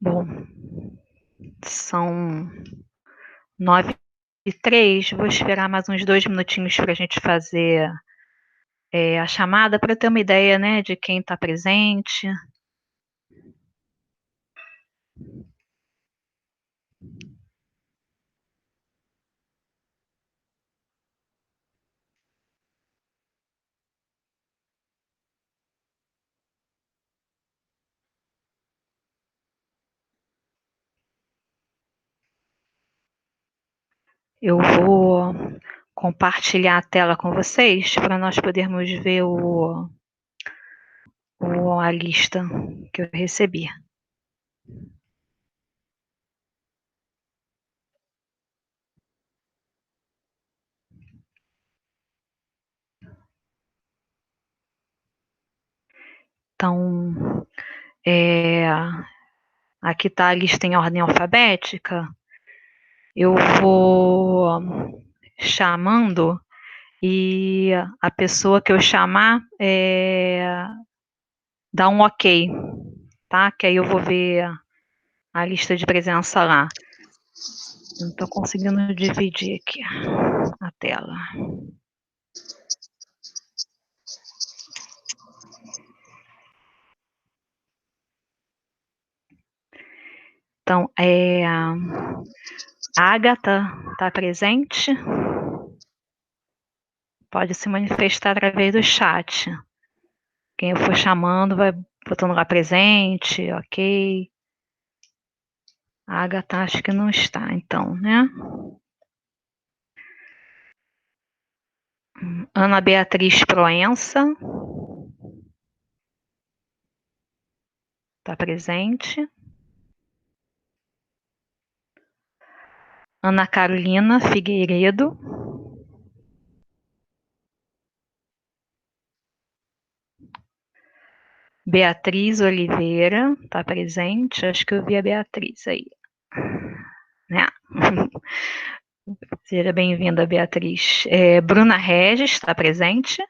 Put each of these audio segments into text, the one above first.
Bom, são 9h03, vou esperar mais uns 2 minutinhos para a gente fazer a chamada, para ter uma ideia, né, de quem está presente. Eu vou compartilhar a tela com vocês para nós podermos ver a lista que eu recebi. Então, aqui está a lista em ordem alfabética. Eu vou chamando e a pessoa que eu chamar dá um ok, tá? Que aí eu vou ver a lista de presença lá. Não estou conseguindo dividir aqui a tela. Então, a Agatha está presente? Pode se manifestar através do chat. Quem eu for chamando vai botando lá presente, ok. A Agatha acho que não está, então, né? Ana Beatriz Proença está presente. Ana Carolina Figueiredo. Beatriz Oliveira está presente. Acho que eu vi a Beatriz aí. Né? Seja bem-vinda, Beatriz. Bruna Regis está presente.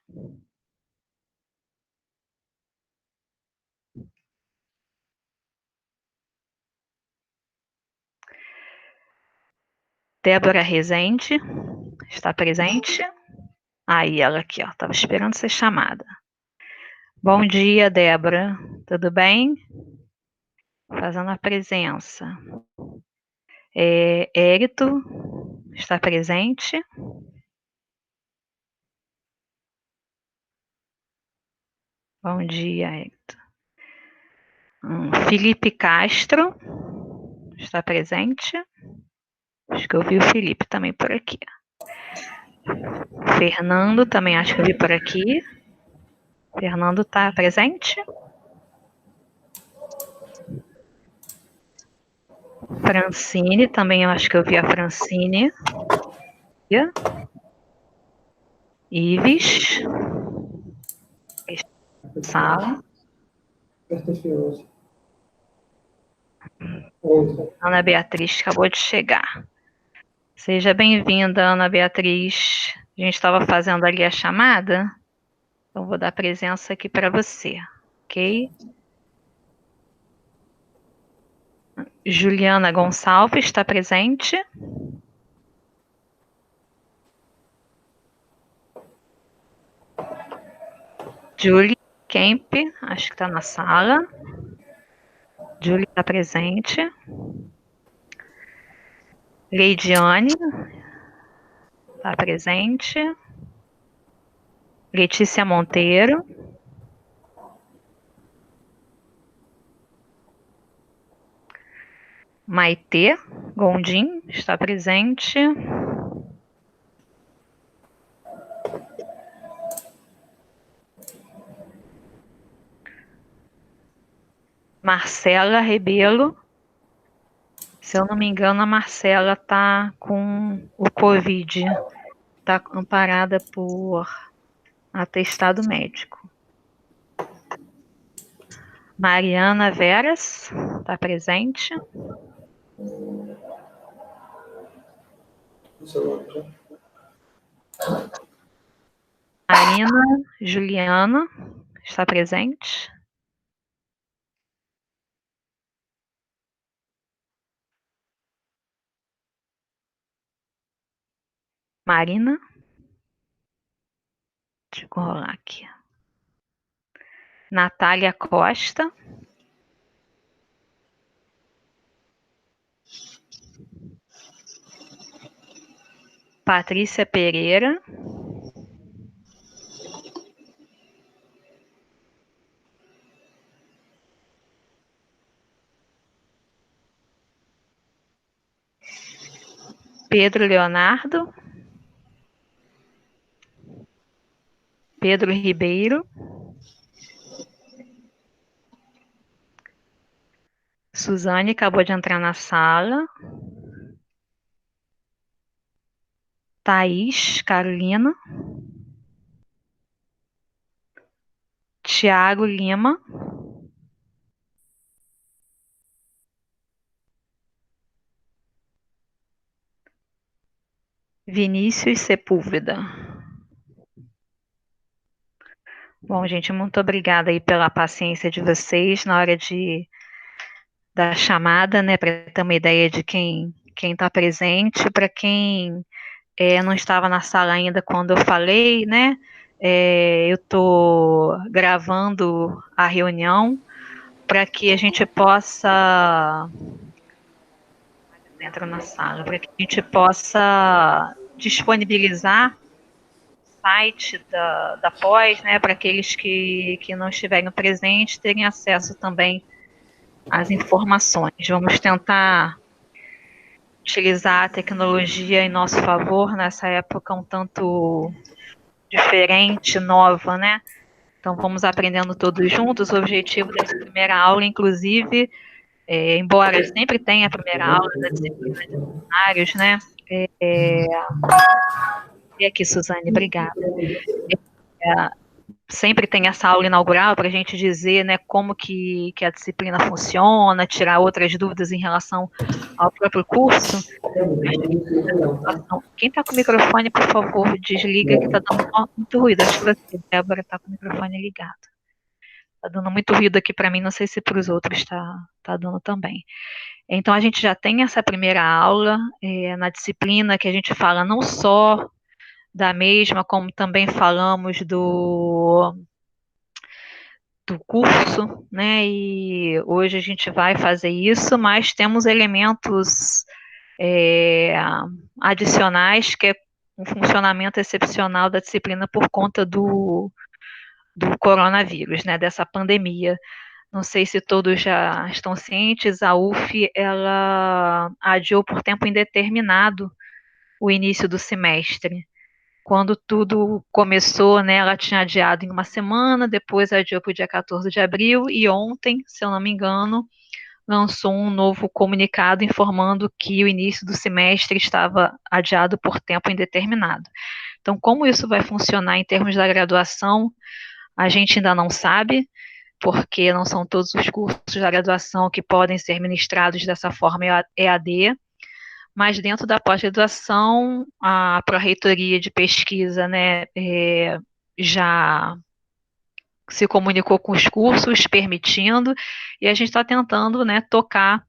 Débora Rezende está presente. Aí, ela aqui, ó. Estava esperando ser chamada. Bom dia, Débora. Tudo bem? Fazendo a presença. Érito está presente. Bom dia, Érito. Felipe Castro está presente. Acho que eu vi o Felipe também por aqui. Fernando, também acho que eu vi por aqui. Fernando está presente. Francine, também eu acho que eu vi a Francine. Ives. Sala. Ana Beatriz acabou de chegar. Seja bem-vinda, Ana Beatriz. A gente estava fazendo ali a chamada. Então, vou dar presença aqui para você, ok? Juliana Gonçalves está presente. Julie Kemp, acho que está na sala. Julie está presente. Leidiane está presente. Letícia Monteiro. Maitê Gondim está presente. Marcela Rebelo. Se eu não me engano, a Marcela está com o Covid. Está amparada por atestado médico. Mariana Veras está presente. Marina Juliana está presente. Marina. Deixa eu rolar aqui. Natália Costa. Patrícia Pereira. Pedro Leonardo. Pedro Ribeiro. Suzane acabou de entrar na sala. Thaís Carolina. Tiago Lima. Vinícius Sepúlveda. Bom, gente, muito obrigada aí pela paciência de vocês na hora da chamada, né, para ter uma ideia de quem está presente. Para quem não estava na sala ainda quando eu falei, né, eu estou gravando a reunião para que a gente possa entra na sala, para que a gente possa disponibilizar o site da pós, né, para aqueles que não estiverem presentes terem acesso também às informações. Vamos tentar utilizar a tecnologia em nosso favor nessa época um tanto diferente, nova, né? Então vamos aprendendo todos juntos. O objetivo dessa primeira aula, inclusive, embora sempre tenha a primeira aula da disciplina de cenários, né? E aqui, Suzane, obrigada. Sempre tem essa aula inaugural para a gente dizer, né, como que a disciplina funciona, tirar outras dúvidas em relação ao próprio curso. Quem está com o microfone, por favor, desliga, que está dando muito ruído. Acho que você, Débora, está com o microfone ligado. Está dando muito ruído aqui para mim, não sei se para os outros está dando também. Então, a gente já tem essa primeira aula na disciplina que a gente fala não só da mesma, como também falamos do curso, né? E hoje a gente vai fazer isso, mas temos elementos adicionais, que é um funcionamento excepcional da disciplina por conta do coronavírus, né? Dessa pandemia. Não sei se todos já estão cientes, a UF ela adiou por tempo indeterminado o início do semestre. Quando tudo começou, né, ela tinha adiado em uma semana, depois adiou para o dia 14 de abril, e ontem, se eu não me engano, lançou um novo comunicado informando que o início do semestre estava adiado por tempo indeterminado. Então, como isso vai funcionar em termos da graduação, a gente ainda não sabe, porque não são todos os cursos da graduação que podem ser ministrados dessa forma EAD, mas dentro da pós-graduação, a Pró-Reitoria de Pesquisa, né, já se comunicou com os cursos, permitindo, e a gente está tentando, né, tocar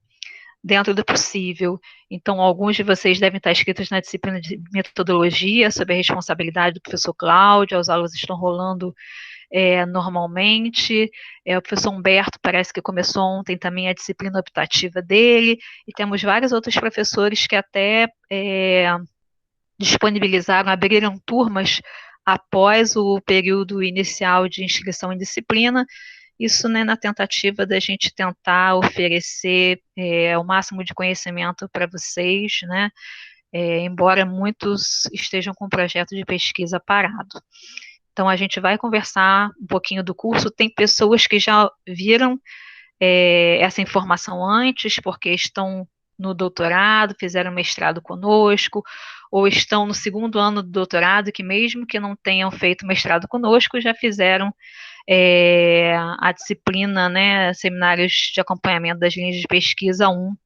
dentro do possível. Então, alguns de vocês devem estar inscritos na disciplina de metodologia, sob a responsabilidade do professor Cláudio, as aulas estão rolando normalmente. O professor Humberto parece que começou ontem também a disciplina optativa dele, e temos vários outros professores que até disponibilizaram, abriram turmas após o período inicial de inscrição em disciplina, isso, né, na tentativa da gente tentar oferecer o máximo de conhecimento para vocês, né, embora muitos estejam com o projeto de pesquisa parado. Então, a gente vai conversar um pouquinho do curso. Tem pessoas que já viram essa informação antes, porque estão no doutorado, fizeram mestrado conosco, ou estão no segundo ano do doutorado, que mesmo que não tenham feito mestrado conosco, já fizeram a disciplina, né, seminários de acompanhamento das linhas de pesquisa 1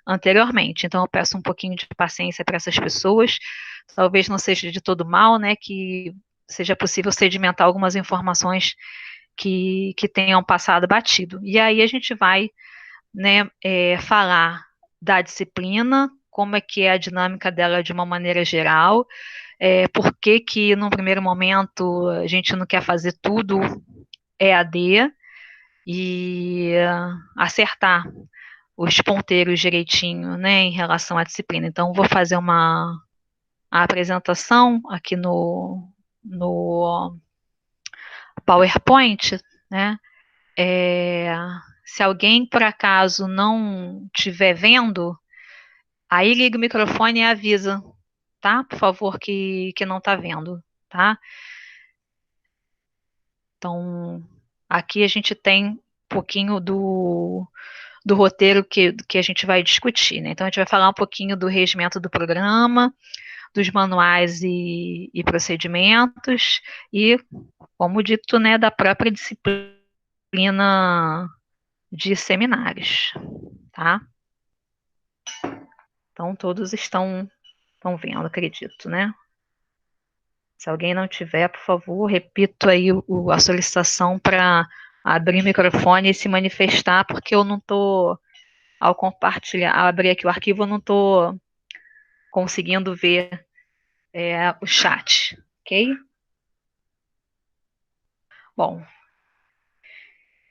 anteriormente. Então, eu peço um pouquinho de paciência para essas pessoas. Talvez não seja de todo mal, né, que seja possível sedimentar algumas informações que tenham passado batido. E aí a gente vai, né, falar da disciplina, como é que é a dinâmica dela de uma maneira geral, por que que, num primeiro momento, a gente não quer fazer tudo EAD e acertar os ponteiros direitinho, né, em relação à disciplina. Então, vou fazer a apresentação aqui no PowerPoint, né? Se alguém, por acaso, não estiver vendo, aí liga o microfone e avisa, tá? Por favor, que não está vendo, tá? Então, aqui a gente tem um pouquinho do roteiro que a gente vai discutir, né? Então, a gente vai falar um pouquinho do regimento do programa, dos manuais e procedimentos, e, como dito, né, da própria disciplina de seminários, tá? Então, todos estão vendo, acredito, né? Se alguém não tiver, por favor, repito aí a solicitação para abrir o microfone e se manifestar, porque eu não estou, ao compartilhar, ao abrir aqui o arquivo, eu não estou conseguindo ver o chat, ok? Bom,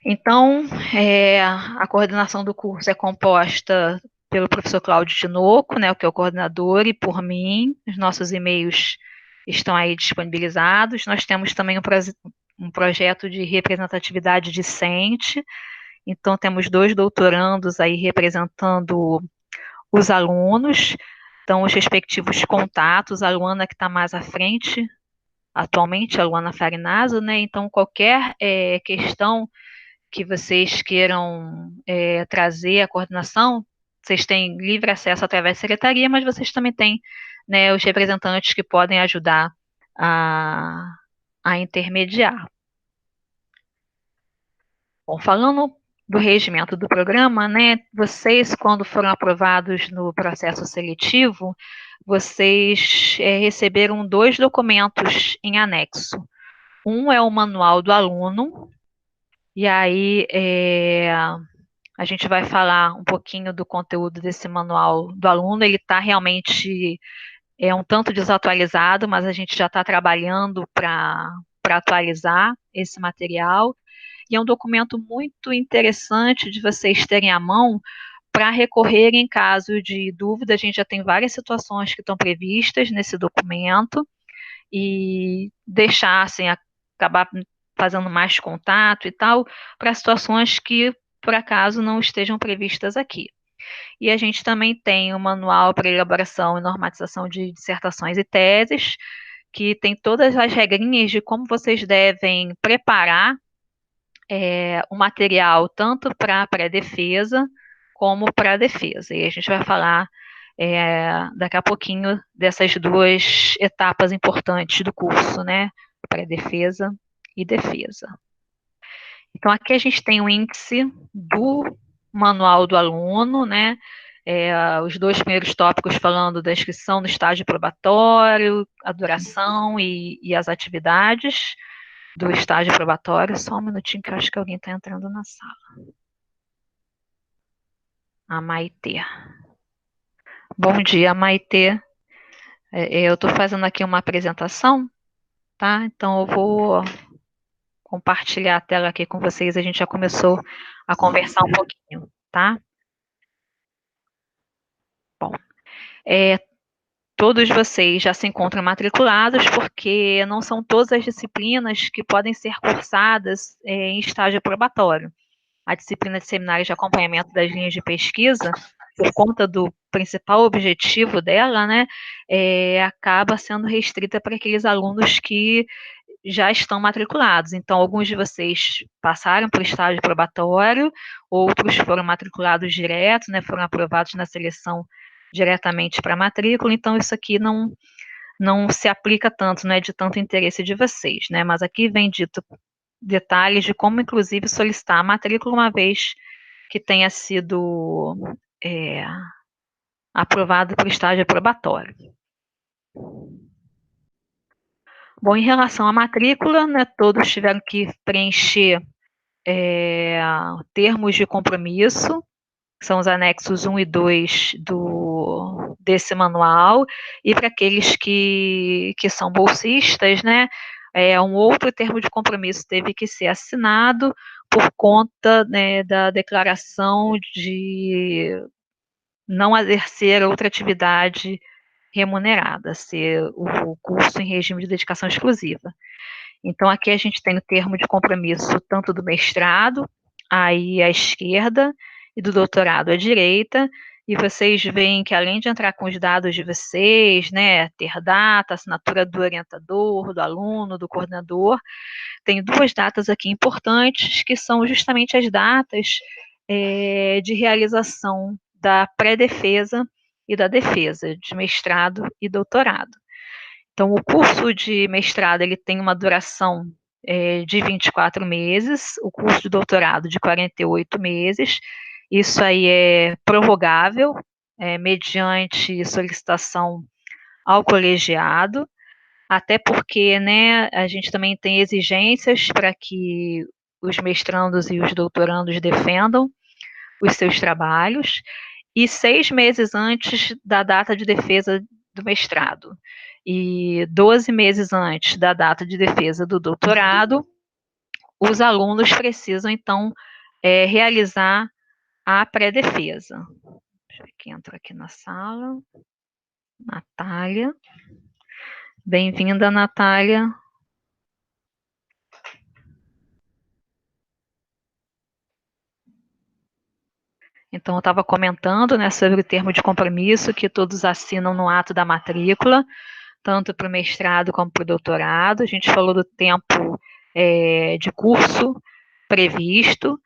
então, a coordenação do curso é composta pelo professor Cláudio Tinoco, né, que é o coordenador, e por mim. Os nossos e-mails estão aí disponibilizados. Nós temos também um projeto de representatividade discente, então temos 2 doutorandos aí representando os alunos, então os respectivos contatos, a Luana que está mais à frente, atualmente, a Luana Farinazzo, né, então qualquer questão que vocês queiram trazer à coordenação, vocês têm livre acesso através da secretaria, mas vocês também têm, né, os representantes que podem ajudar a intermediar. Bom, falando do regimento do programa, né, vocês, quando foram aprovados no processo seletivo, vocês receberam 2 documentos em anexo. Um é o manual do aluno, e aí a gente vai falar um pouquinho do conteúdo desse manual do aluno. Ele está realmente um tanto desatualizado, mas a gente já está trabalhando para atualizar esse material. E é um documento muito interessante de vocês terem à mão para recorrer em caso de dúvida. A gente já tem várias situações que estão previstas nesse documento e deixar, assim, acabar fazendo mais contato e tal, para situações que, por acaso, não estejam previstas aqui. E a gente também tem o manual para elaboração e normatização de dissertações e teses, que tem todas as regrinhas de como vocês devem preparar o material tanto para a pré-defesa como para a defesa. E a gente vai falar daqui a pouquinho dessas 2 etapas importantes do curso, né? Pré-defesa e defesa. Então, aqui a gente tem o índice do manual do aluno, né? Os 2 primeiros tópicos falando da inscrição no estágio probatório, a duração e as atividades do estágio probatório. Só um minutinho que eu acho que alguém está entrando na sala. A Maitê. Bom dia, Maitê. Eu estou fazendo aqui uma apresentação, tá? Então eu vou compartilhar a tela aqui com vocês. A gente já começou a conversar um pouquinho, tá? Bom, todos vocês já se encontram matriculados, porque não são todas as disciplinas que podem ser cursadas em estágio probatório. A disciplina de seminários de acompanhamento das linhas de pesquisa, por conta do principal objetivo dela, né, acaba sendo restrita para aqueles alunos que já estão matriculados. Então, alguns de vocês passaram por estágio probatório, outros foram matriculados direto, né, foram aprovados na seleção diretamente para a matrícula. Então, isso aqui não se aplica tanto, não é de tanto interesse de vocês, né? Mas aqui vem dito detalhes de como, inclusive, solicitar a matrícula uma vez que tenha sido aprovado por estágio probatório. Bom, em relação à matrícula, né, todos tiveram que preencher termos de compromisso, são os anexos 1 e 2 desse manual, e para aqueles que são bolsistas, né, um outro termo de compromisso teve que ser assinado por conta, né, da declaração de não exercer outra atividade remunerada, ser o curso em regime de dedicação exclusiva. Então, aqui a gente tem o termo de compromisso tanto do mestrado, aí à esquerda, e do doutorado à direita, e vocês veem que além de entrar com os dados de vocês, né, ter data, assinatura do orientador, do aluno, do coordenador, tem duas datas aqui importantes, que são justamente as datas de realização da pré-defesa e da defesa, de mestrado e doutorado. Então, o curso de mestrado ele tem uma duração de 24 meses, o curso de doutorado de 48 meses. Isso aí é prorrogável, mediante solicitação ao colegiado, até porque, né, a gente também tem exigências para que os mestrandos e os doutorandos defendam os seus trabalhos, e 6 meses antes da data de defesa do mestrado e 12 meses antes da data de defesa do doutorado, os alunos precisam, então, realizar a pré-defesa. Deixa eu ver quem entrou aqui na sala. Natália. Bem-vinda, Natália. Então, eu estava comentando, né, sobre o termo de compromisso que todos assinam no ato da matrícula, tanto para o mestrado como para o doutorado. A gente falou do tempo de curso previsto.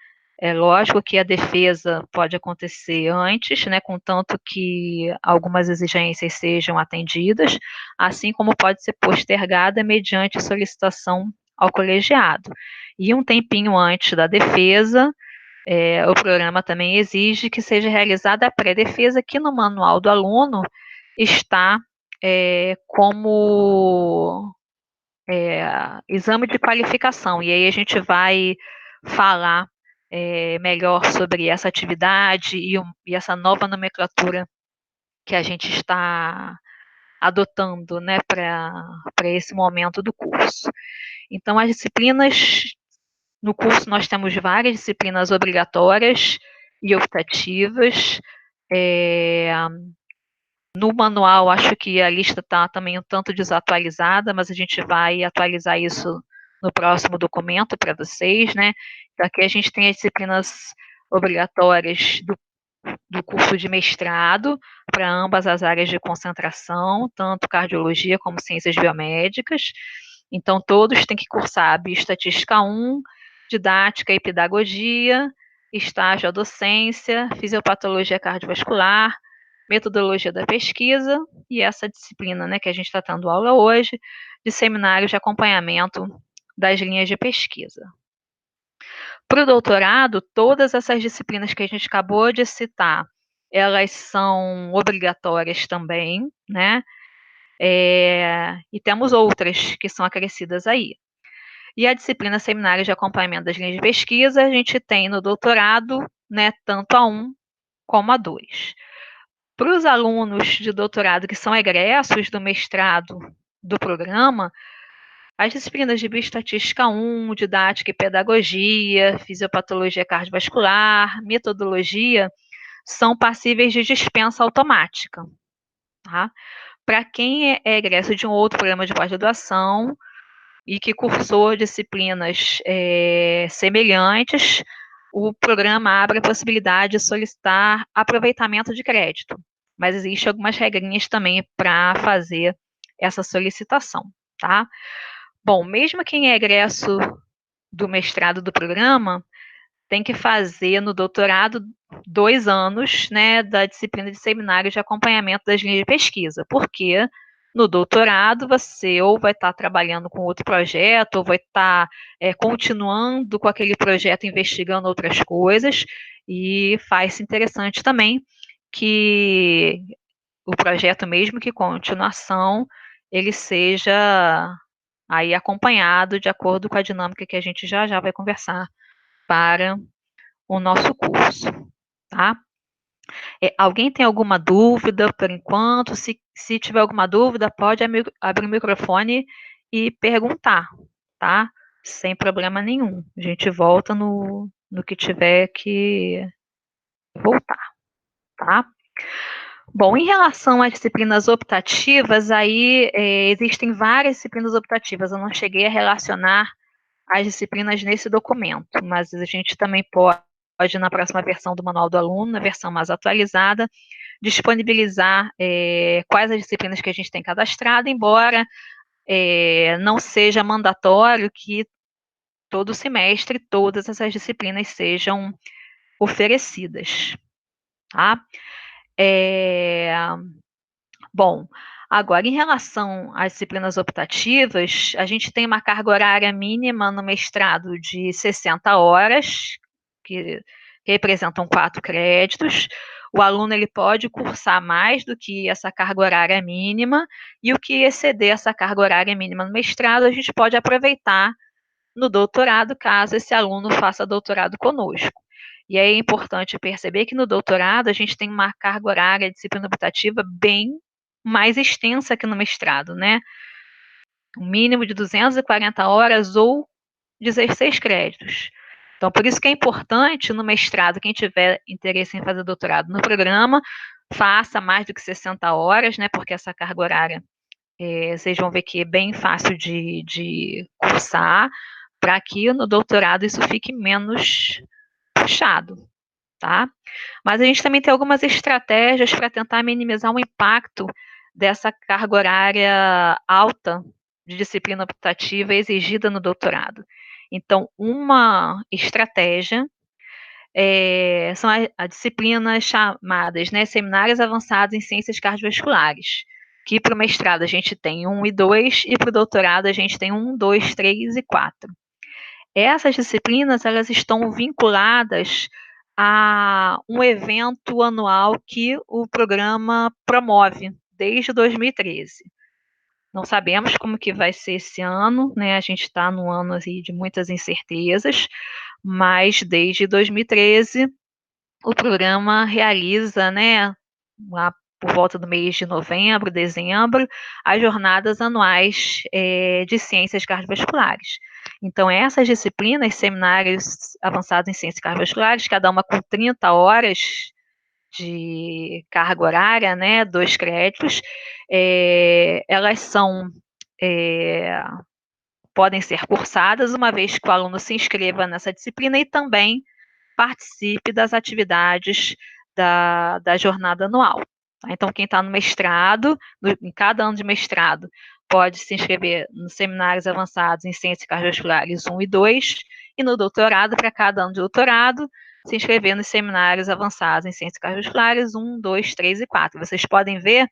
É lógico que a defesa pode acontecer antes, né, contanto que algumas exigências sejam atendidas, assim como pode ser postergada mediante solicitação ao colegiado. E um tempinho antes da defesa, o programa também exige que seja realizada a pré-defesa, que no manual do aluno está como exame de qualificação. E aí a gente vai falar melhor sobre essa atividade e essa nova nomenclatura que a gente está adotando, né, para esse momento do curso. Então, as disciplinas no curso nós temos várias disciplinas obrigatórias e optativas. No manual, acho que a lista está também um tanto desatualizada, mas a gente vai atualizar isso no próximo documento para vocês, né? Então, aqui a gente tem as disciplinas obrigatórias do curso de mestrado para ambas as áreas de concentração, tanto cardiologia como ciências biomédicas. Então, todos têm que cursar a Bioestatística 1, Didática e Pedagogia, Estágio à Docência, Fisiopatologia Cardiovascular, Metodologia da Pesquisa e essa disciplina, né, que a gente está tendo aula hoje, de seminários de acompanhamento das linhas de pesquisa. Para o doutorado, todas essas disciplinas que a gente acabou de citar, elas são obrigatórias também, né? E temos outras que são acrescidas aí. E a disciplina seminário de acompanhamento das linhas de pesquisa, a gente tem no doutorado, né, tanto a 1 como a 2. Para os alunos de doutorado que são egressos do mestrado do programa, as disciplinas de Bioestatística 1, Didática e Pedagogia, Fisiopatologia Cardiovascular, Metodologia, são passíveis de dispensa automática. Tá? Para quem é egresso de um outro programa de pós-graduação e que cursou disciplinas semelhantes, o programa abre a possibilidade de solicitar aproveitamento de crédito, mas existem algumas regrinhas também para fazer essa solicitação, tá? Bom, mesmo quem é egresso do mestrado do programa, tem que fazer no doutorado 2 anos, né, da disciplina de seminário de acompanhamento das linhas de pesquisa, porque no doutorado você ou vai estar trabalhando com outro projeto, ou vai estar continuando com aquele projeto, investigando outras coisas, e faz-se interessante também que o projeto, mesmo que continuação, ele seja aí acompanhado de acordo com a dinâmica que a gente já vai conversar para o nosso curso, tá? Alguém tem alguma dúvida por enquanto? Se tiver alguma dúvida, pode abrir o microfone e perguntar, tá? Sem problema nenhum. A gente volta no que tiver que voltar, tá? Bom, em relação às disciplinas optativas, aí existem várias disciplinas optativas. Eu não cheguei a relacionar as disciplinas nesse documento, mas a gente também pode, na próxima versão do Manual do Aluno, na versão mais atualizada, disponibilizar quais as disciplinas que a gente tem cadastrado, embora não seja mandatório que todo semestre todas essas disciplinas sejam oferecidas, tá? Bom, agora em relação às disciplinas optativas, a gente tem uma carga horária mínima no mestrado de 60 horas, que representam 4 créditos. O aluno ele pode cursar mais do que essa carga horária mínima, e o que exceder essa carga horária mínima no mestrado, a gente pode aproveitar no doutorado, caso esse aluno faça doutorado conosco. E aí é importante perceber que no doutorado a gente tem uma carga horária de disciplina optativa bem mais extensa que no mestrado, né? Um mínimo de 240 horas ou 16 créditos. Então, por isso que é importante no mestrado, quem tiver interesse em fazer doutorado no programa, faça mais do que 60 horas, né? Porque essa carga horária, vocês vão ver que é bem fácil de cursar, para que no doutorado isso fique menos puxado, tá? Mas a gente também tem algumas estratégias para tentar minimizar o impacto dessa carga horária alta de disciplina optativa exigida no doutorado. Então, uma estratégia são as disciplinas chamadas, né, seminários avançados em ciências cardiovasculares, que para o mestrado a gente tem 1 e 2, e para o doutorado a gente tem 1, 2, 3 e 4. Essas disciplinas, elas estão vinculadas a um evento anual que o programa promove desde 2013. Não sabemos como que vai ser esse ano, né? A gente está num ano assim, de muitas incertezas, mas desde 2013 o programa realiza, né, lá por volta do mês de novembro, dezembro, as jornadas anuais de ciências cardiovasculares. Então, essas disciplinas, seminários avançados em ciências cardiovasculares, cada uma com 30 horas de carga horária, né, 2 créditos, elas podem ser cursadas uma vez que o aluno se inscreva nessa disciplina e também participe das atividades da jornada anual. Tá? Então, quem está no mestrado, em cada ano de mestrado, pode se inscrever nos seminários avançados em ciências cardiovasculares 1 e 2, e no doutorado, para cada ano de doutorado, se inscrever nos seminários avançados em ciências cardiovasculares 1, 2, 3 e 4. Vocês podem ver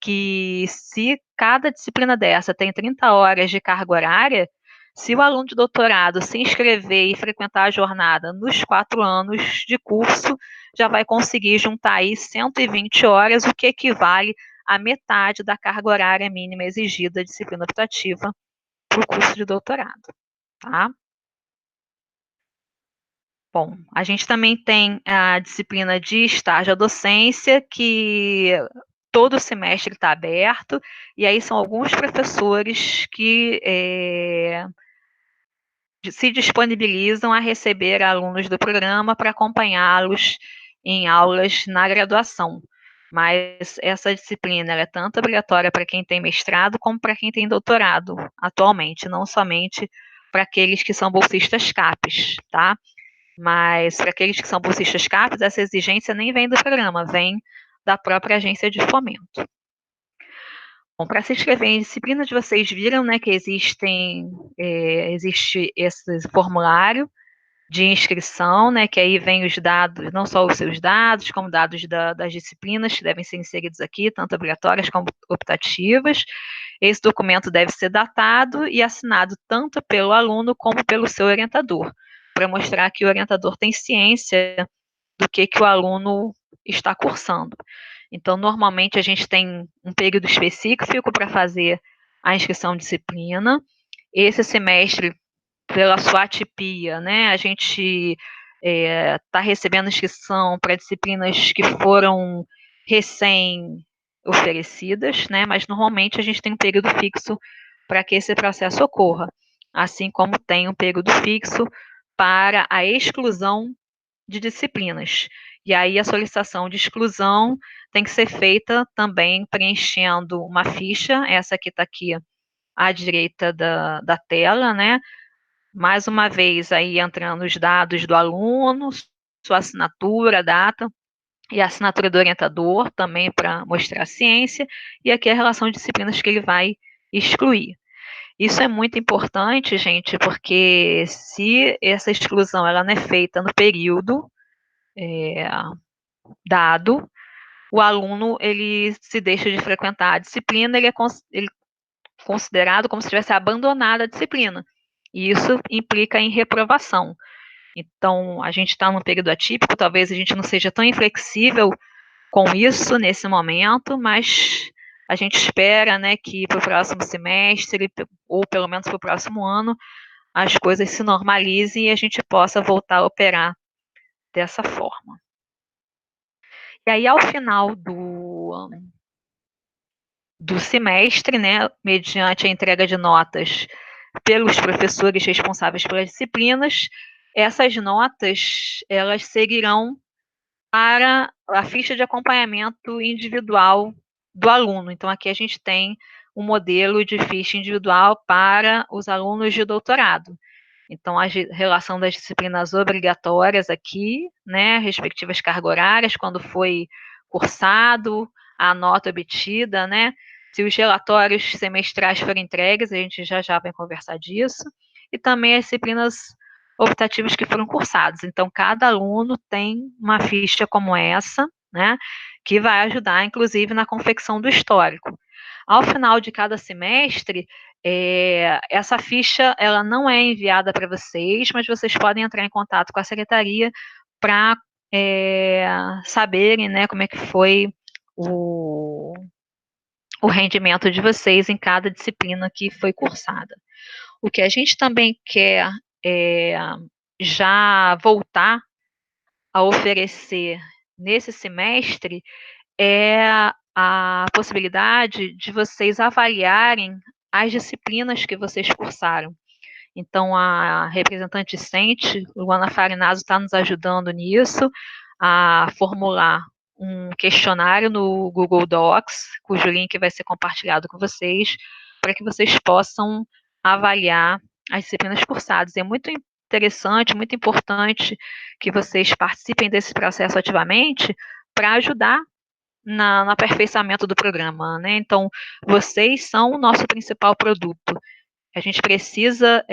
que se cada disciplina dessa tem 30 horas de carga horária, se o aluno de doutorado se inscrever e frequentar a jornada nos 4 anos de curso, já vai conseguir juntar aí 120 horas, o que equivale a metade da carga horária mínima exigida da disciplina optativa para o curso de doutorado, tá? Bom, a gente também tem a disciplina de estágio à docência, que todo semestre está aberto, e aí são alguns professores que se disponibilizam a receber alunos do programa para acompanhá-los em aulas na graduação. Mas essa disciplina é tanto obrigatória para quem tem mestrado como para quem tem doutorado atualmente, não somente para aqueles que são bolsistas CAPES, tá? Mas para aqueles que são bolsistas CAPES, essa exigência nem vem do programa, vem da própria agência de fomento. Bom, para se inscrever em disciplinas, vocês viram, né, que existe esse formulário de inscrição, né, que aí vem os dados, não só os seus dados, como dados das disciplinas que devem ser inseridos aqui, tanto obrigatórias como optativas. Esse documento deve ser datado e assinado tanto pelo aluno como pelo seu orientador, para mostrar que o orientador tem ciência do que o aluno está cursando. Então, normalmente, a gente tem um período específico para fazer a inscrição de disciplina. Esse semestre, pela sua atipia, né, a gente está recebendo inscrição para disciplinas que foram recém-oferecidas, né? Mas normalmente a gente tem um período fixo para que esse processo ocorra, assim como tem um período fixo para a exclusão de disciplinas. E aí a solicitação de exclusão tem que ser feita também preenchendo uma ficha, essa que está aqui à direita da tela, né? Mais uma vez aí entrando os dados do aluno, sua assinatura, data, e a assinatura do orientador também para mostrar a ciência, e aqui a relação de disciplinas que ele vai excluir. Isso é muito importante, gente, porque se essa exclusão ela não é feita no período dado, o aluno ele se deixa de frequentar a disciplina, ele é considerado como se tivesse abandonado a disciplina. E isso implica em reprovação. Então, a gente está num período atípico, talvez a gente não seja tão inflexível com isso nesse momento, mas a gente espera, né, que para o próximo semestre, ou pelo menos para o próximo ano, as coisas se normalizem e a gente possa voltar a operar dessa forma. E aí, ao final do semestre, né, mediante a entrega de notas pelos professores responsáveis pelas disciplinas, essas notas elas seguirão para a ficha de acompanhamento individual do aluno. Então, aqui a gente tem um modelo de ficha individual para os alunos de doutorado. Então, a relação das disciplinas obrigatórias aqui, né, respectivas cargas horárias, quando foi cursado, a nota obtida, né, se os relatórios semestrais forem entregues, a gente já vai conversar disso, e também as disciplinas optativas que foram cursadas. Então, cada aluno tem uma ficha como essa, né, que vai ajudar, inclusive, na confecção do histórico. Ao final de cada semestre, essa ficha ela não é enviada para vocês, mas vocês podem entrar em contato com a secretaria para saberem, né, como é que foi o rendimento de vocês em cada disciplina que foi cursada. O que a gente também quer já voltar a oferecer nesse semestre é a possibilidade de vocês avaliarem as disciplinas que vocês cursaram. Então, a representante discente, Luana Farinazzo, está nos ajudando nisso, a formular um questionário no Google Docs, cujo link vai ser compartilhado com vocês, para que vocês possam avaliar as disciplinas cursadas. É muito interessante, muito importante que vocês participem desse processo ativamente para ajudar no aperfeiçoamento do programa, né? Então, vocês são o nosso principal produto. A gente precisa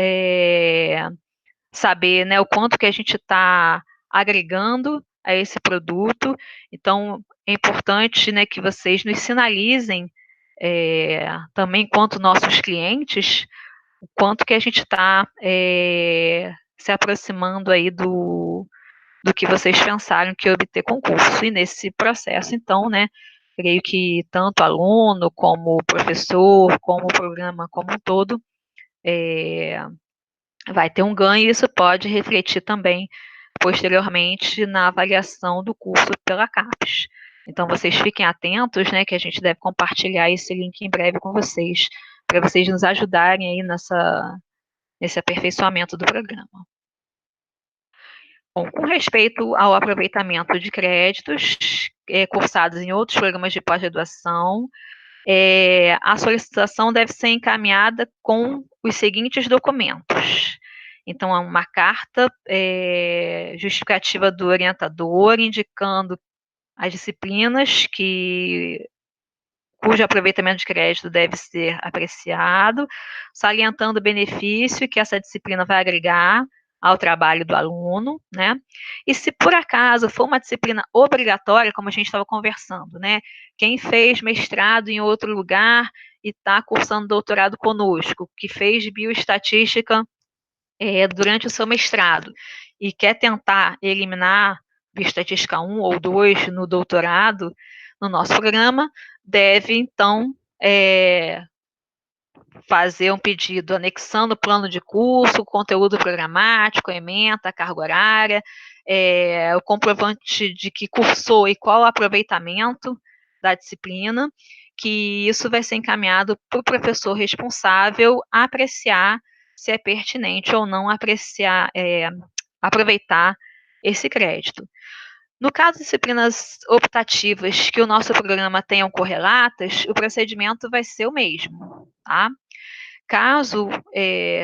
saber, né, o quanto que a gente está agregando a esse produto. Então, é importante, né, que vocês nos sinalizem também, enquanto nossos clientes, o quanto que a gente está se aproximando aí do que vocês pensaram que obter concurso. E nesse processo, então, né, creio que tanto aluno, como professor, como o programa como um todo, vai ter um ganho, e isso pode refletir também posteriormente na avaliação do curso pela CAPES. Então, vocês fiquem atentos, né, que a gente deve compartilhar esse link em breve com vocês, para vocês nos ajudarem aí nesse aperfeiçoamento do programa. Bom, com respeito ao aproveitamento de créditos cursados em outros programas de pós-graduação, a solicitação deve ser encaminhada com os seguintes documentos. Então, é uma carta justificativa do orientador, indicando as disciplinas cujo aproveitamento de crédito deve ser apreciado, salientando o benefício que essa disciplina vai agregar ao trabalho do aluno, né? E se por acaso for uma disciplina obrigatória, como a gente estava conversando, né? Quem fez mestrado em outro lugar e está cursando doutorado conosco, que fez bioestatística durante o seu mestrado e quer tentar eliminar bioestatística 1 ou 2 no doutorado, no nosso programa, deve, então, fazer um pedido anexando o plano de curso, conteúdo programático, ementa, carga horária, o comprovante de que cursou e qual o aproveitamento da disciplina, que isso vai ser encaminhado para o professor responsável apreciar se é pertinente ou não aproveitar esse crédito. No caso de disciplinas optativas que o nosso programa tenham correlatas, o procedimento vai ser o mesmo, tá? Caso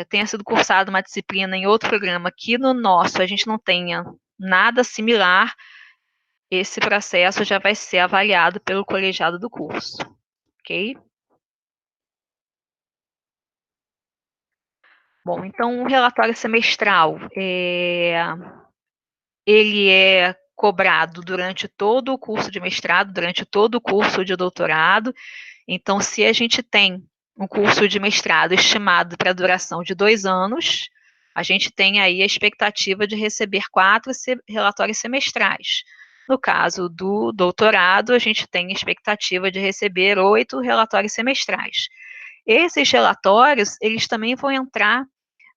tenha sido cursada uma disciplina em outro programa que no nosso a gente não tenha nada similar, esse processo já vai ser avaliado pelo colegiado do curso, ok? Bom, então o relatório semestral, ele é cobrado durante todo o curso de mestrado, durante todo o curso de doutorado. Então, se a gente tem um curso de mestrado estimado para a duração de 2 anos, a gente tem aí a expectativa de receber 4 relatórios semestrais. No caso do doutorado, a gente tem a expectativa de receber 8 relatórios semestrais. Esses relatórios, eles também vão entrar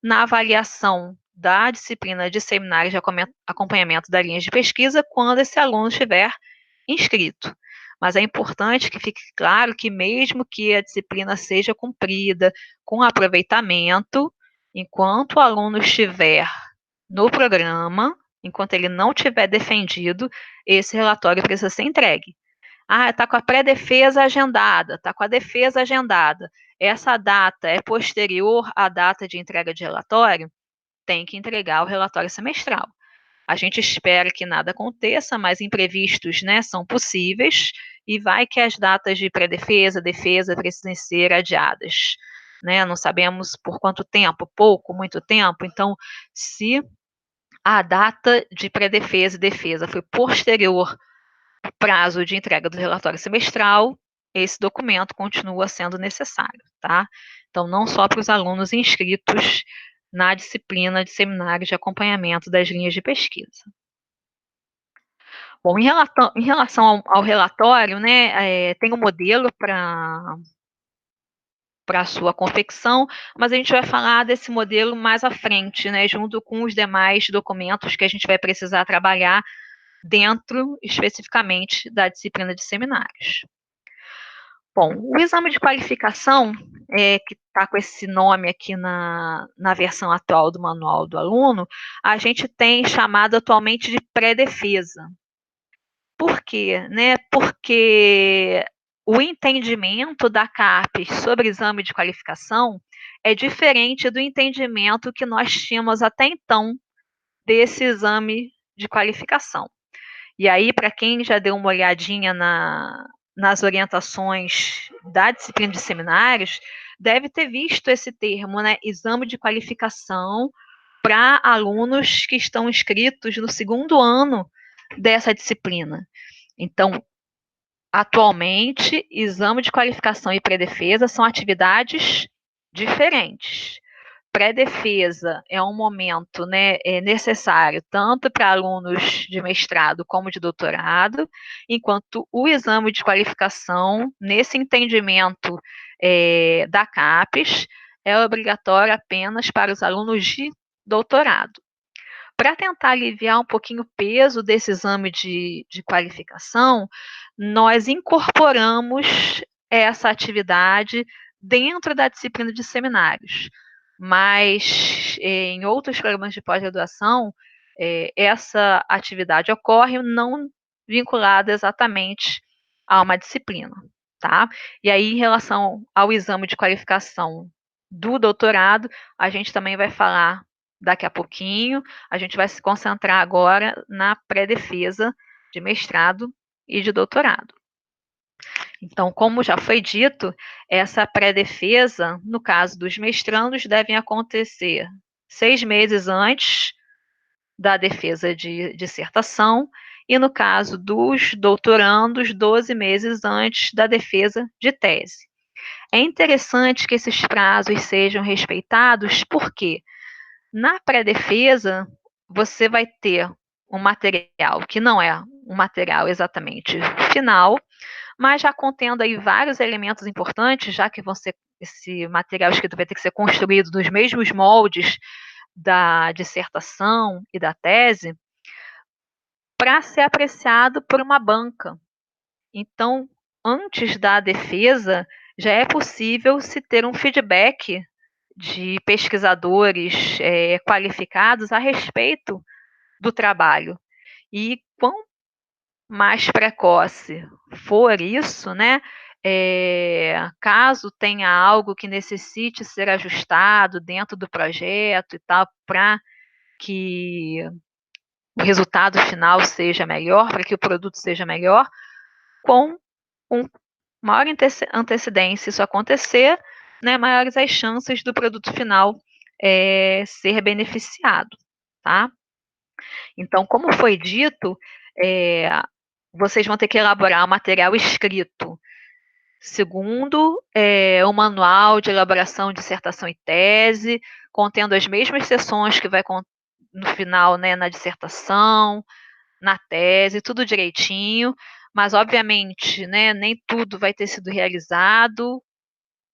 na avaliação da disciplina de seminários de acompanhamento das linhas de pesquisa quando esse aluno estiver inscrito. Mas é importante que fique claro que mesmo que a disciplina seja cumprida com aproveitamento, enquanto o aluno estiver no programa, enquanto ele não tiver defendido, esse relatório precisa ser entregue. Ah, está com a pré-defesa agendada, está com a defesa agendada. Essa data é posterior à data de entrega de relatório? Tem que entregar o relatório semestral. A gente espera que nada aconteça, mas imprevistos, né, são possíveis e vai que as datas de pré-defesa, defesa precisem ser adiadas. Né? Não sabemos por quanto tempo, pouco, muito tempo. Então, se a data de pré-defesa e defesa foi posterior ao prazo de entrega do relatório semestral, esse documento continua sendo necessário, tá? Então, não só para os alunos inscritos na disciplina de seminários de acompanhamento das linhas de pesquisa. Bom, em relação ao relatório, né, tem um modelo para a sua confecção, mas a gente vai falar desse modelo mais à frente, né, junto com os demais documentos que a gente vai precisar trabalhar dentro, especificamente, da disciplina de seminários. Bom, o exame de qualificação, que está com esse nome aqui na versão atual do manual do aluno, a gente tem chamado atualmente de pré-defesa. Por quê? Né? Porque o entendimento da CAPES sobre exame de qualificação é diferente do entendimento que nós tínhamos até então desse exame de qualificação. E aí, para quem já deu uma olhadinha nas orientações da disciplina de seminários, deve ter visto esse termo, né? Exame de qualificação para alunos que estão inscritos no segundo ano dessa disciplina. Então, atualmente, exame de qualificação e pré-defesa são atividades diferentes. Pré-defesa é um momento, né, necessário tanto para alunos de mestrado como de doutorado, enquanto o exame de qualificação, nesse entendimento da CAPES, é obrigatório apenas para os alunos de doutorado. Para tentar aliviar um pouquinho o peso desse exame de qualificação, nós incorporamos essa atividade dentro da disciplina de seminários. Mas em outros programas de pós-graduação, essa atividade ocorre não vinculada exatamente a uma disciplina, tá? E aí, em relação ao exame de qualificação do doutorado, a gente também vai falar daqui a pouquinho. A gente vai se concentrar agora na pré-defesa de mestrado e de doutorado. Então, como já foi dito, essa pré-defesa, no caso dos mestrandos, devem acontecer 6 meses antes da defesa de dissertação, e no caso dos doutorandos, 12 meses antes da defesa de tese. É interessante que esses prazos sejam respeitados, porque na pré-defesa, você vai ter um material que não é um material exatamente final, mas já contendo aí vários elementos importantes, já que vão ser esse material escrito vai ter que ser construído nos mesmos moldes da dissertação e da tese para ser apreciado por uma banca. Então, antes da defesa, já é possível se ter um feedback de pesquisadores qualificados a respeito do trabalho. E quão mais precoce for isso, né? Caso tenha algo que necessite ser ajustado dentro do projeto e tal, para que o resultado final seja melhor, para que o produto seja melhor, com um maior antecedência isso acontecer, né, maiores as chances do produto final ser beneficiado, tá? Então, como foi dito, vocês vão ter que elaborar um material escrito, segundo o manual de elaboração de dissertação e tese, contendo as mesmas seções que vai no final, né, na dissertação, na tese, tudo direitinho, mas obviamente, né, nem tudo vai ter sido realizado,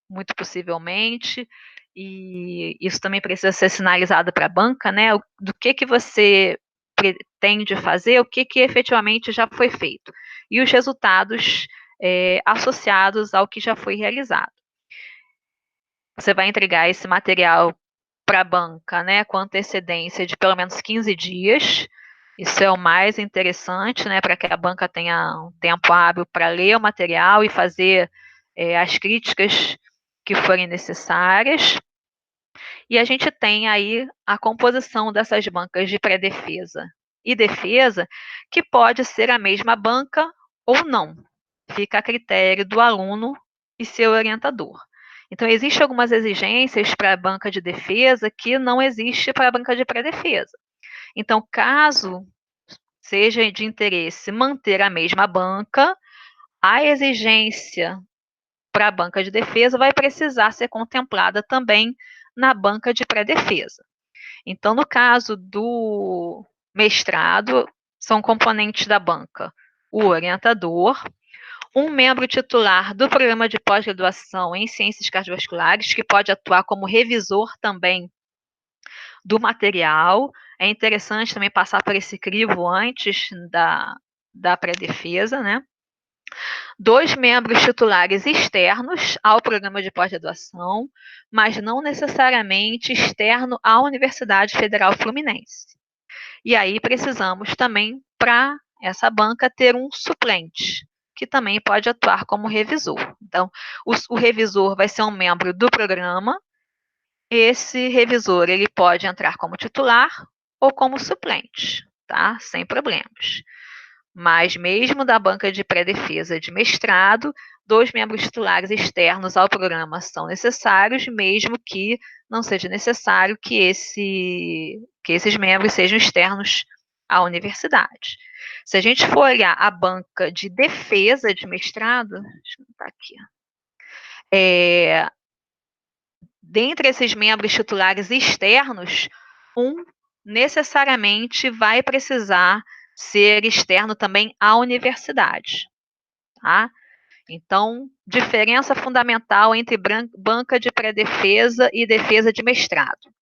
muito possivelmente, e isso também precisa ser sinalizado para a banca, né, do que você pretende fazer, o que efetivamente já foi feito, e os resultados associados ao que já foi realizado. Você vai entregar esse material para a banca, né, com antecedência de pelo menos 15 dias, isso é o mais interessante, né, para que a banca tenha um tempo hábil para ler o material e fazer as críticas que forem necessárias. E a gente tem aí a composição dessas bancas de pré-defesa e defesa, que pode ser a mesma banca ou não. Fica a critério do aluno e seu orientador. Então, existem algumas exigências para a banca de defesa que não existe para a banca de pré-defesa. Então, caso seja de interesse manter a mesma banca, a exigência para a banca de defesa vai precisar ser contemplada também na banca de pré-defesa. Então, no caso do mestrado, são componentes da banca o orientador, um membro titular do programa de pós-graduação em ciências cardiovasculares, que pode atuar como revisor também do material. É interessante também passar por esse crivo antes da pré-defesa, né? 2 membros titulares externos ao programa de pós-graduação, mas não necessariamente externo à Universidade Federal Fluminense. E aí precisamos também, para essa banca, ter um suplente, que também pode atuar como revisor. Então, o revisor vai ser um membro do programa. Esse revisor ele pode entrar como titular ou como suplente, tá? Sem problemas. Mas mesmo da banca de pré-defesa de mestrado, 2 membros titulares externos ao programa são necessários, mesmo que não seja necessário que esses membros sejam externos à universidade. Se a gente for olhar a banca de defesa de mestrado, deixa eu botar aqui, dentre esses membros titulares externos, um necessariamente vai precisar ser externo também à universidade, tá? Então, diferença fundamental entre banca de pré-defesa e defesa de mestrado.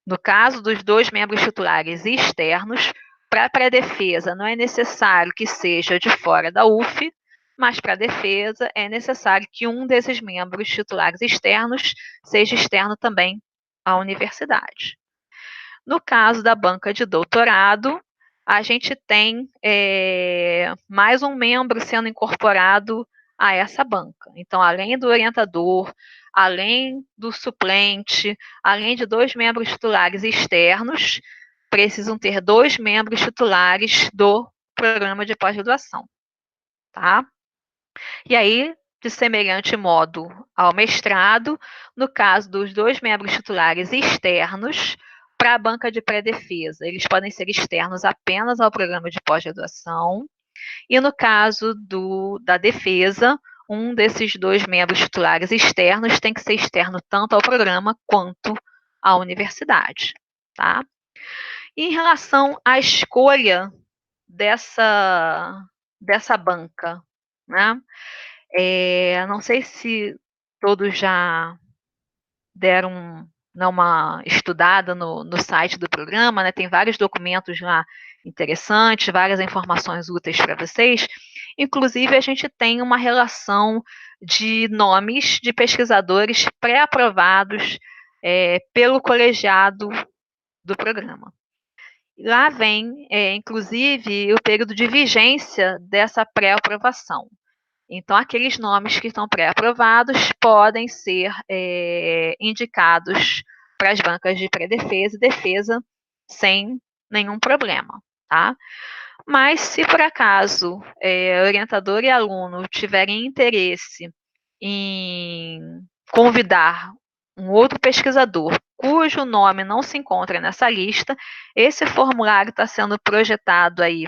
No caso dos 2 membros titulares externos, para a pré-defesa não é necessário que seja de fora da UF, mas para a defesa é necessário que um desses membros titulares externos seja externo também à universidade. No caso da banca de doutorado, a gente tem mais um membro sendo incorporado a essa banca. Então, além do orientador, além do suplente, além de 2 membros titulares externos, precisam ter 2 membros titulares do programa de pós-graduação, tá? E aí, de semelhante modo ao mestrado, no caso dos 2 membros titulares externos, para a banca de pré-defesa, eles podem ser externos apenas ao programa de pós-graduação, e no caso da defesa, um desses 2 membros titulares externos tem que ser externo tanto ao programa quanto à universidade, tá? E em relação à escolha dessa banca, né? Não sei se todos já deram uma estudada no site do programa, né? Tem vários documentos lá interessantes, várias informações úteis para vocês. Inclusive, a gente tem uma relação de nomes de pesquisadores pré-aprovados pelo colegiado do programa. Lá vem, inclusive, o período de vigência dessa pré-aprovação. Então, aqueles nomes que estão pré-aprovados podem ser indicados para as bancas de pré-defesa e defesa sem nenhum problema, tá? Mas, se por acaso orientador e aluno tiverem interesse em convidar um outro pesquisador cujo nome não se encontra nessa lista, esse formulário está sendo projetado aí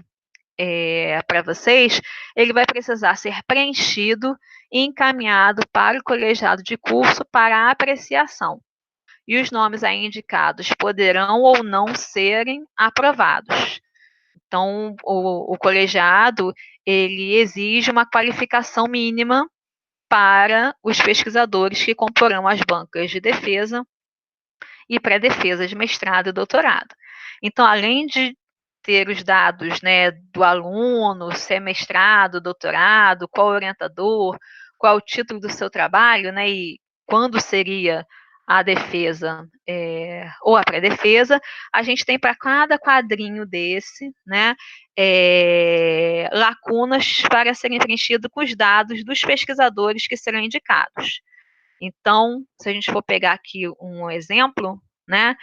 para vocês, ele vai precisar ser preenchido e encaminhado para o colegiado de curso para apreciação. E os nomes aí indicados poderão ou não serem aprovados. Então, o colegiado, ele exige uma qualificação mínima para os pesquisadores que comporão as bancas de defesa e pré-defesa de mestrado e doutorado. Então, além de ter os dados, né, do aluno, se é mestrado, doutorado, qual orientador, qual o título do seu trabalho, né, e quando seria a defesa ou a pré-defesa, a gente tem para cada quadrinho desse, né, lacunas para serem preenchidas com os dados dos pesquisadores que serão indicados. Então, se a gente for pegar aqui um exemplo, né,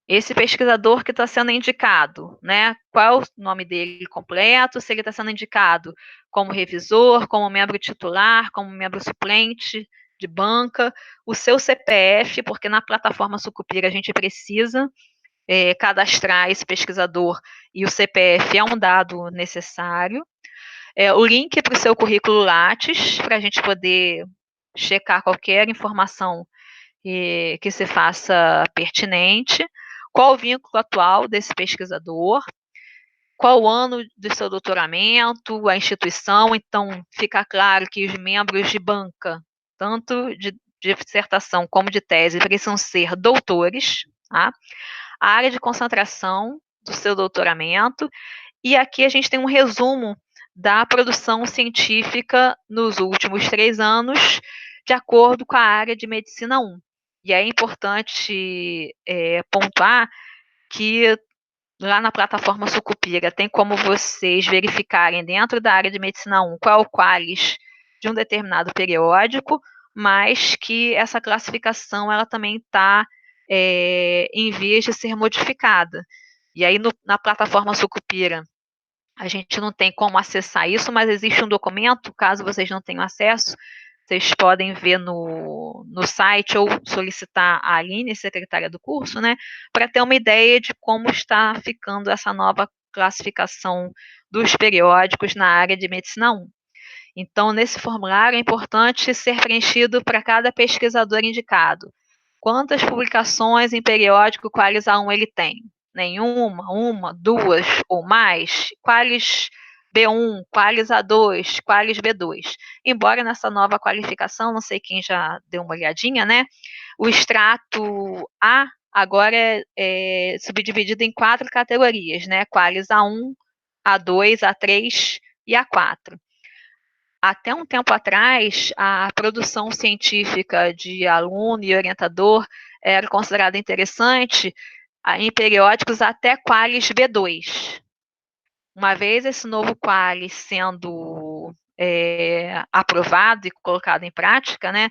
esse pesquisador que está sendo indicado, né? Qual é o nome dele completo, se ele está sendo indicado como revisor, como membro titular, como membro suplente de banca, o seu CPF, porque na plataforma Sucupira a gente precisa cadastrar esse pesquisador e o CPF é um dado necessário. O link para o seu currículo Lattes, para a gente poder checar qualquer informação que se faça pertinente, qual o vínculo atual desse pesquisador, qual o ano do seu doutoramento, a instituição, então fica claro que os membros de banca, tanto de dissertação como de tese, precisam ser doutores, tá? A área de concentração do seu doutoramento, e aqui a gente tem um resumo da produção científica nos últimos 3 anos, de acordo com a área de medicina 1. E é importante pontuar que lá na plataforma Sucupira tem como vocês verificarem dentro da área de medicina 1 qual é o qualis de um determinado periódico, mas que essa classificação ela também está em vias de ser modificada. E aí na plataforma Sucupira a gente não tem como acessar isso, mas existe um documento, caso vocês não tenham acesso, vocês podem ver no site ou solicitar a Aline, secretária do curso, né, para ter uma ideia de como está ficando essa nova classificação dos periódicos na área de medicina 1. Então, nesse formulário é importante ser preenchido para cada pesquisador indicado. Quantas publicações em periódico Qualis A1 ele tem? Nenhuma, uma, duas ou mais? Qualis B1, Qualis A2, Qualis B2. Embora nessa nova qualificação, não sei quem já deu uma olhadinha, né? O extrato A agora é subdividido em 4 categorias, né? Qualis A1, A2, A3 e A4. Até um tempo atrás, a produção científica de aluno e orientador era considerada interessante em periódicos até Qualis B2. Uma vez esse novo Qualis sendo aprovado e colocado em prática, né,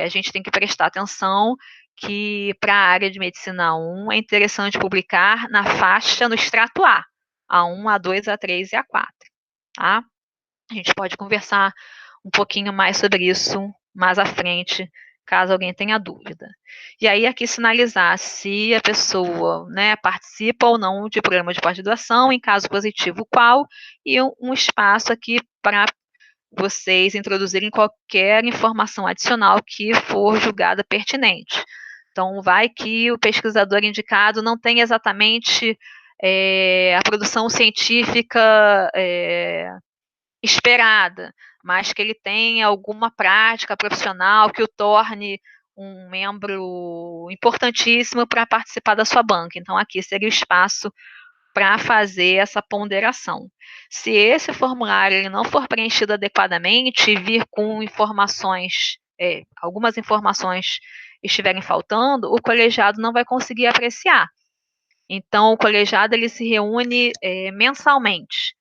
a gente tem que prestar atenção que para a área de medicina 1 é interessante publicar na faixa no extrato A, A1, A2, A3 e A4, tá? A gente pode conversar um pouquinho mais sobre isso mais à frente, caso alguém tenha dúvida. E aí, aqui sinalizar se a pessoa, né, participa ou não de programa de pós-graduação, em caso positivo, qual, e um espaço aqui para vocês introduzirem qualquer informação adicional que for julgada pertinente. Então, vai que o pesquisador indicado não tem exatamente a produção científica esperada, mas que ele tenha alguma prática profissional que o torne um membro importantíssimo para participar da sua banca. Então, aqui seria o espaço para fazer essa ponderação. Se esse formulário ele não for preenchido adequadamente e vir com informações, algumas informações estiverem faltando, o colegiado não vai conseguir apreciar. Então, o colegiado ele se reúne mensalmente.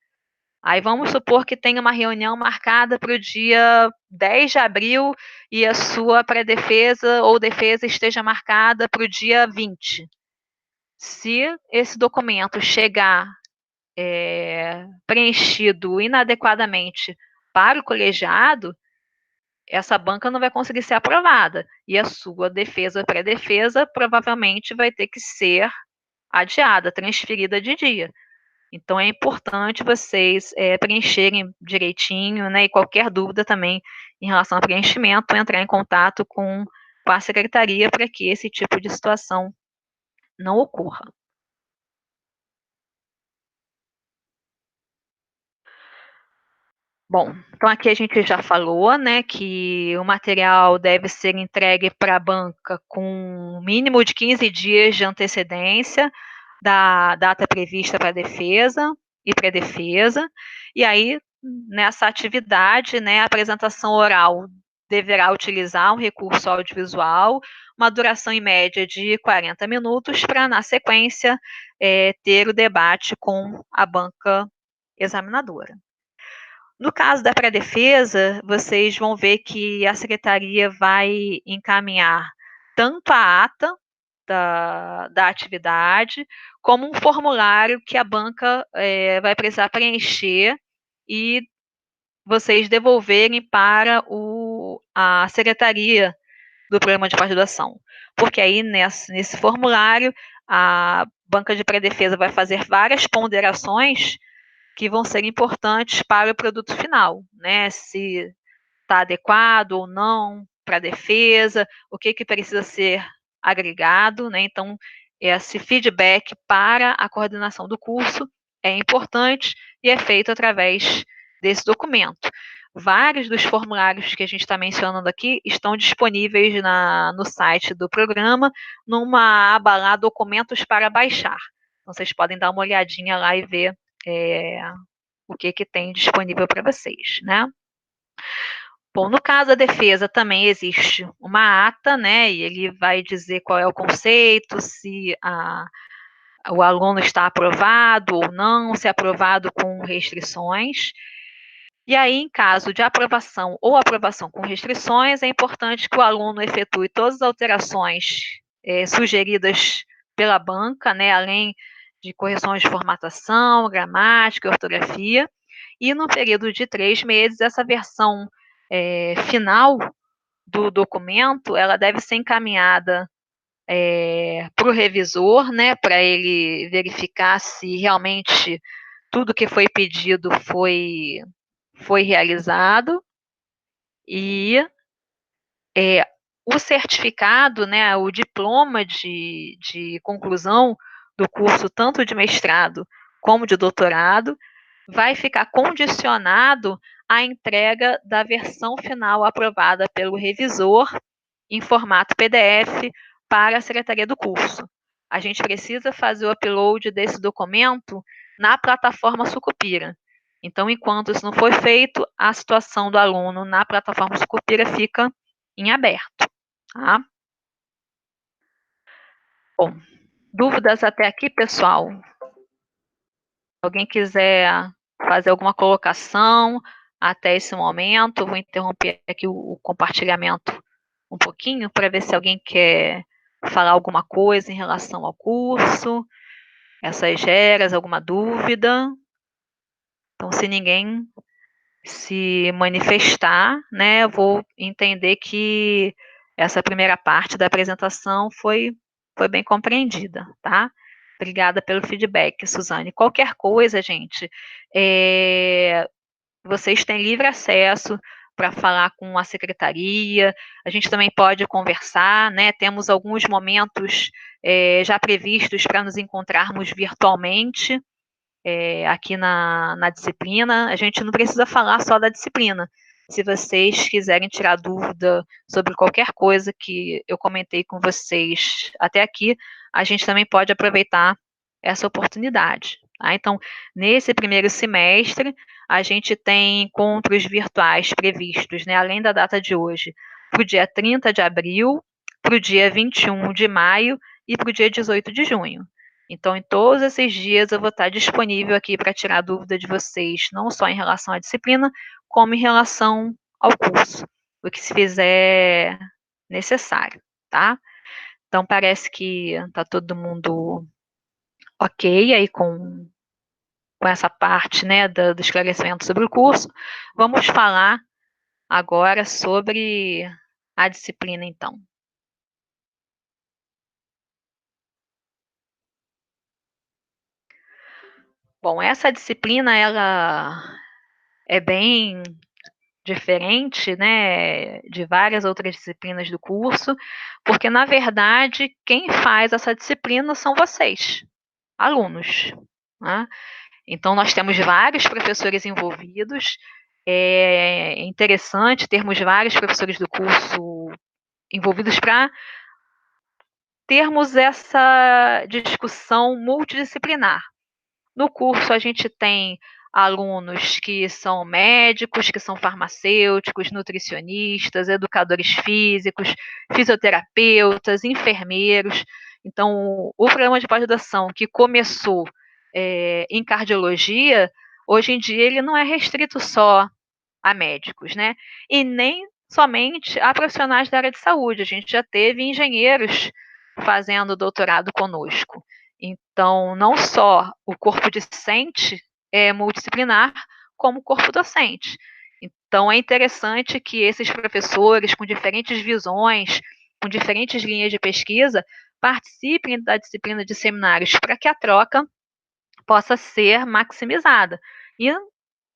Aí vamos supor que tenha uma reunião marcada para o dia 10 de abril e a sua pré-defesa ou defesa esteja marcada para o dia 20. Se esse documento chegar preenchido inadequadamente para o colegiado, essa banca não vai conseguir ser aprovada. E a sua defesa ou pré-defesa provavelmente vai ter que ser adiada, transferida de dia. Então, é importante vocês preencherem direitinho, né? E qualquer dúvida também em relação ao preenchimento, entrar em contato com a secretaria para que esse tipo de situação não ocorra. Bom, então aqui a gente já falou, né, que o material deve ser entregue para a banca com um mínimo de 15 dias de antecedência da data prevista para a defesa e pré-defesa. E aí, nessa atividade, né, a apresentação oral deverá utilizar um recurso audiovisual, uma duração em média de 40 minutos, para, na sequência, ter o debate com a banca examinadora. No caso da pré-defesa, vocês vão ver que a secretaria vai encaminhar tanto a ata da atividade, como um formulário que a banca vai precisar preencher e vocês devolverem para a secretaria do programa de pós-graduação. Porque aí, nesse formulário, a banca de pré-defesa vai fazer várias ponderações que vão ser importantes para o produto final, né? Se está adequado ou não para a defesa, o que precisa ser agregado, né? Então, esse feedback para a coordenação do curso é importante e é feito através desse documento. Vários dos formulários que a gente está mencionando aqui estão disponíveis no site do programa, numa aba lá, documentos para baixar. Então, vocês podem dar uma olhadinha lá e ver o que tem disponível para vocês, né? Bom, no caso da defesa também existe uma ata, né? E ele vai dizer qual é o conceito, se o aluno está aprovado ou não, se é aprovado com restrições. E aí, em caso de aprovação ou aprovação com restrições, é importante que o aluno efetue todas as alterações sugeridas pela banca, né? Além de correções de formatação, gramática, ortografia. E no período de 3 meses, essa versão final do documento, ela deve ser encaminhada para o revisor, né, para ele verificar se realmente tudo que foi pedido foi realizado. E o certificado, né, o diploma de conclusão do curso, tanto de mestrado como de doutorado, vai ficar condicionado à entrega da versão final aprovada pelo revisor em formato PDF para a secretaria do curso. A gente precisa fazer o upload desse documento na plataforma Sucupira. Então, enquanto isso não for feito, a situação do aluno na plataforma Sucupira fica em aberto. Tá? Bom, dúvidas até aqui, pessoal? Alguém quiser fazer alguma colocação até esse momento, vou interromper aqui o compartilhamento um pouquinho para ver se alguém quer falar alguma coisa em relação ao curso, essas geras, alguma dúvida. Então, se ninguém se manifestar, né, eu vou entender que essa primeira parte da apresentação foi bem compreendida, tá? Obrigada pelo feedback, Suzane. Qualquer coisa, gente, vocês têm livre acesso para falar com a secretaria, a gente também pode conversar, né? Temos alguns momentos já previstos para nos encontrarmos virtualmente, aqui na disciplina. A gente não precisa falar só da disciplina. Se vocês quiserem tirar dúvida sobre qualquer coisa que eu comentei com vocês até aqui, a gente também pode aproveitar essa oportunidade. Tá? Então, nesse primeiro semestre, a gente tem encontros virtuais previstos, né, além da data de hoje, para o dia 30 de abril, para o dia 21 de maio e para o dia 18 de junho. Então, em todos esses dias, eu vou estar disponível aqui para tirar dúvida de vocês, não só em relação à disciplina, como em relação ao curso, o que se fizer necessário, tá? Então, parece que está todo mundo ok aí com essa parte, né, do esclarecimento sobre o curso. Vamos falar agora sobre a disciplina, então. Bom, essa disciplina, ela é bem diferente, né, de várias outras disciplinas do curso, porque, na verdade, quem faz essa disciplina são vocês, alunos, né? Então, nós temos vários professores envolvidos, é interessante termos vários professores do curso envolvidos para termos essa discussão multidisciplinar. No curso, a gente tem alunos que são médicos, que são farmacêuticos, nutricionistas, educadores físicos, fisioterapeutas, enfermeiros. Então, o programa de pós-graduação que começou em cardiologia, hoje em dia ele não é restrito só a médicos, né? E nem somente a profissionais da área de saúde. A gente já teve engenheiros fazendo doutorado conosco. Então, não só o corpo discente é multidisciplinar, como o corpo docente. Então, é interessante que esses professores, com diferentes visões, com diferentes linhas de pesquisa, participem da disciplina de seminários para que a troca possa ser maximizada. E,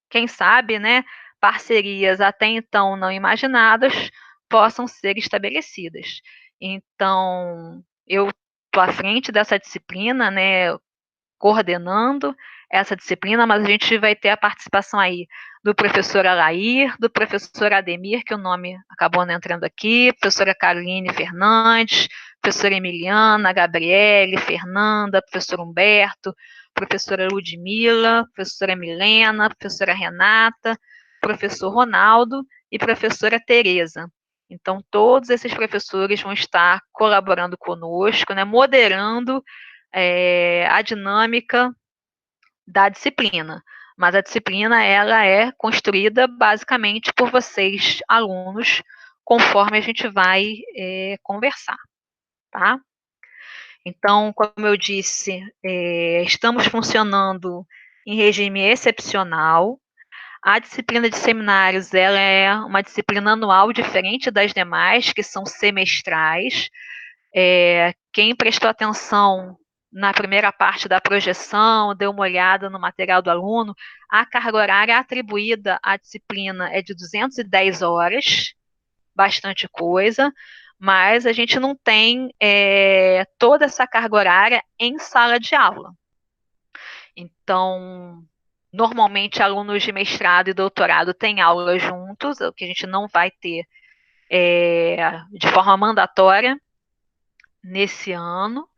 quem sabe, né, parcerias até então não imaginadas possam ser estabelecidas. Então, eu estou à frente dessa disciplina, né, coordenando essa disciplina, mas a gente vai ter a participação aí do professor Alair, do professor Ademir, que o nome acabou não entrando aqui, professora Caroline Fernandes, professora Emiliana, Gabriele, Fernanda, professor Humberto, professora Ludmila, professora Milena, professora Renata, professor Ronaldo e professora Tereza. Então, todos esses professores vão estar colaborando conosco, né, moderando a dinâmica da disciplina. Mas a disciplina ela é construída basicamente por vocês, alunos, conforme a gente vai conversar, tá? Então, como eu disse, estamos funcionando em regime excepcional. A disciplina de seminários ela é uma disciplina anual diferente das demais, que são semestrais. Quem prestou atenção na primeira parte da projeção, deu uma olhada no material do aluno, a carga horária atribuída à disciplina é de 210 horas, bastante coisa, mas a gente não tem toda essa carga horária em sala de aula. Então, normalmente, alunos de mestrado e doutorado têm aulas juntos, o que a gente não vai ter de forma mandatória nesse ano.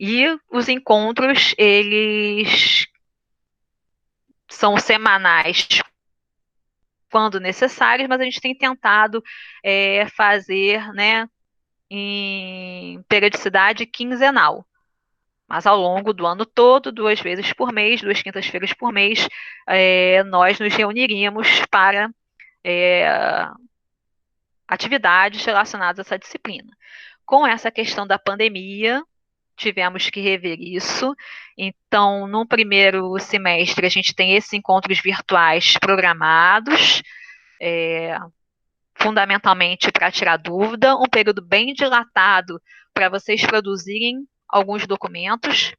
E os encontros, eles são semanais quando necessários, mas a gente tem tentado fazer, né, em periodicidade quinzenal. Mas ao longo do ano todo, 2 vezes por mês, 2 quintas-feiras por mês, nós nos reuniríamos para atividades relacionadas a essa disciplina. Com essa questão da pandemia, tivemos que rever isso. Então, no primeiro semestre, a gente tem esses encontros virtuais programados, fundamentalmente para tirar dúvida, um período bem dilatado para vocês produzirem alguns documentos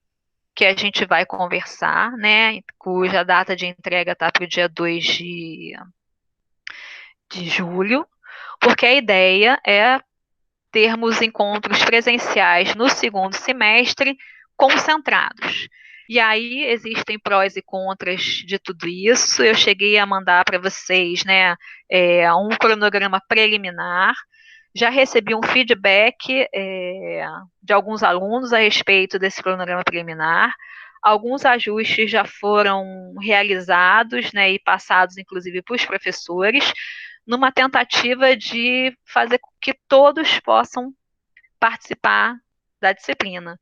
que a gente vai conversar, né, cuja data de entrega está para o dia 2 de julho, porque a ideia é termos encontros presenciais no segundo semestre concentrados. E aí existem prós e contras de tudo isso. Eu cheguei a mandar para vocês, né, um cronograma preliminar. Já recebi um feedback de alguns alunos a respeito desse cronograma preliminar. Alguns ajustes já foram realizados, né, e passados, inclusive, para os professores, numa tentativa de fazer com que todos possam participar da disciplina.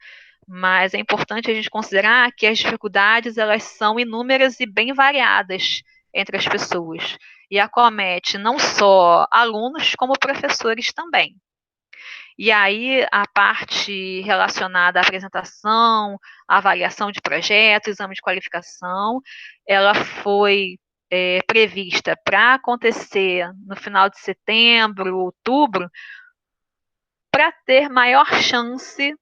Mas é importante a gente considerar que as dificuldades elas são inúmeras e bem variadas entre as pessoas e acomete não só alunos como professores também. E aí a parte relacionada à apresentação, avaliação de projeto, exame de qualificação, ela foi prevista para acontecer no final de setembro, outubro, para ter maior chance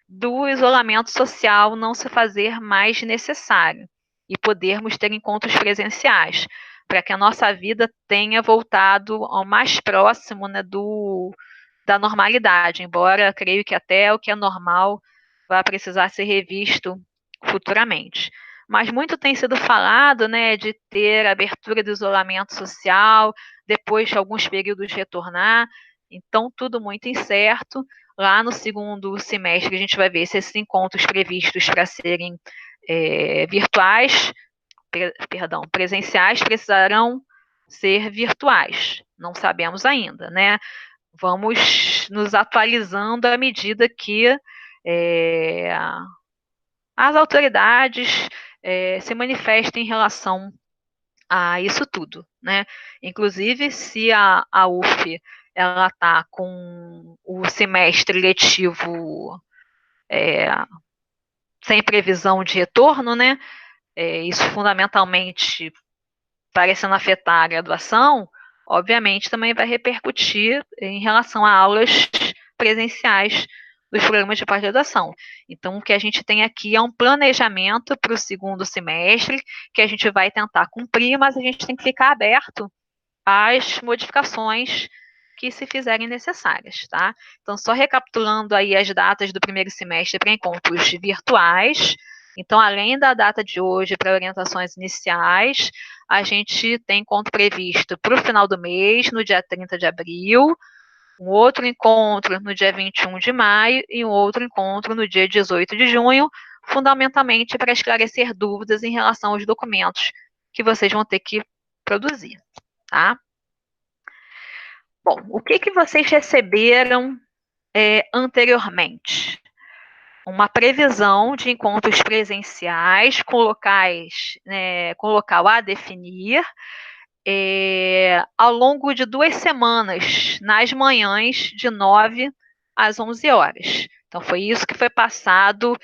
do isolamento social não se fazer mais necessário e podermos ter encontros presenciais, para que a nossa vida tenha voltado ao mais próximo, né, da normalidade, embora creio que até o que é normal vai precisar ser revisto futuramente. Mas muito tem sido falado, né, de ter abertura do isolamento social, depois de alguns períodos retornar, então tudo muito incerto. Lá no segundo semestre a gente vai ver se esses encontros previstos para serem virtuais, presenciais, precisarão ser virtuais. Não sabemos ainda, né? Vamos nos atualizando à medida que as autoridades se manifestem em relação a isso tudo, né? Inclusive, se a UF ela está com o semestre letivo sem previsão de retorno, né? Isso fundamentalmente parecendo afetar a graduação, obviamente também vai repercutir em relação a aulas presenciais dos programas de pós-graduação. Então, o que a gente tem aqui é um planejamento para o segundo semestre, que a gente vai tentar cumprir, mas a gente tem que ficar aberto às modificações que se fizerem necessárias, tá? Então, só recapitulando aí as datas do primeiro semestre para encontros virtuais. Então, além da data de hoje para orientações iniciais, a gente tem encontro previsto para o final do mês, no dia 30 de abril, um outro encontro no dia 21 de maio e um outro encontro no dia 18 de junho, fundamentalmente para esclarecer dúvidas em relação aos documentos que vocês vão ter que produzir, tá? Bom, o que vocês receberam anteriormente? Uma previsão de encontros presenciais com locais, com local a definir, ao longo de 2 semanas, nas manhãs de 9 às 11 horas. Então, foi isso que foi passado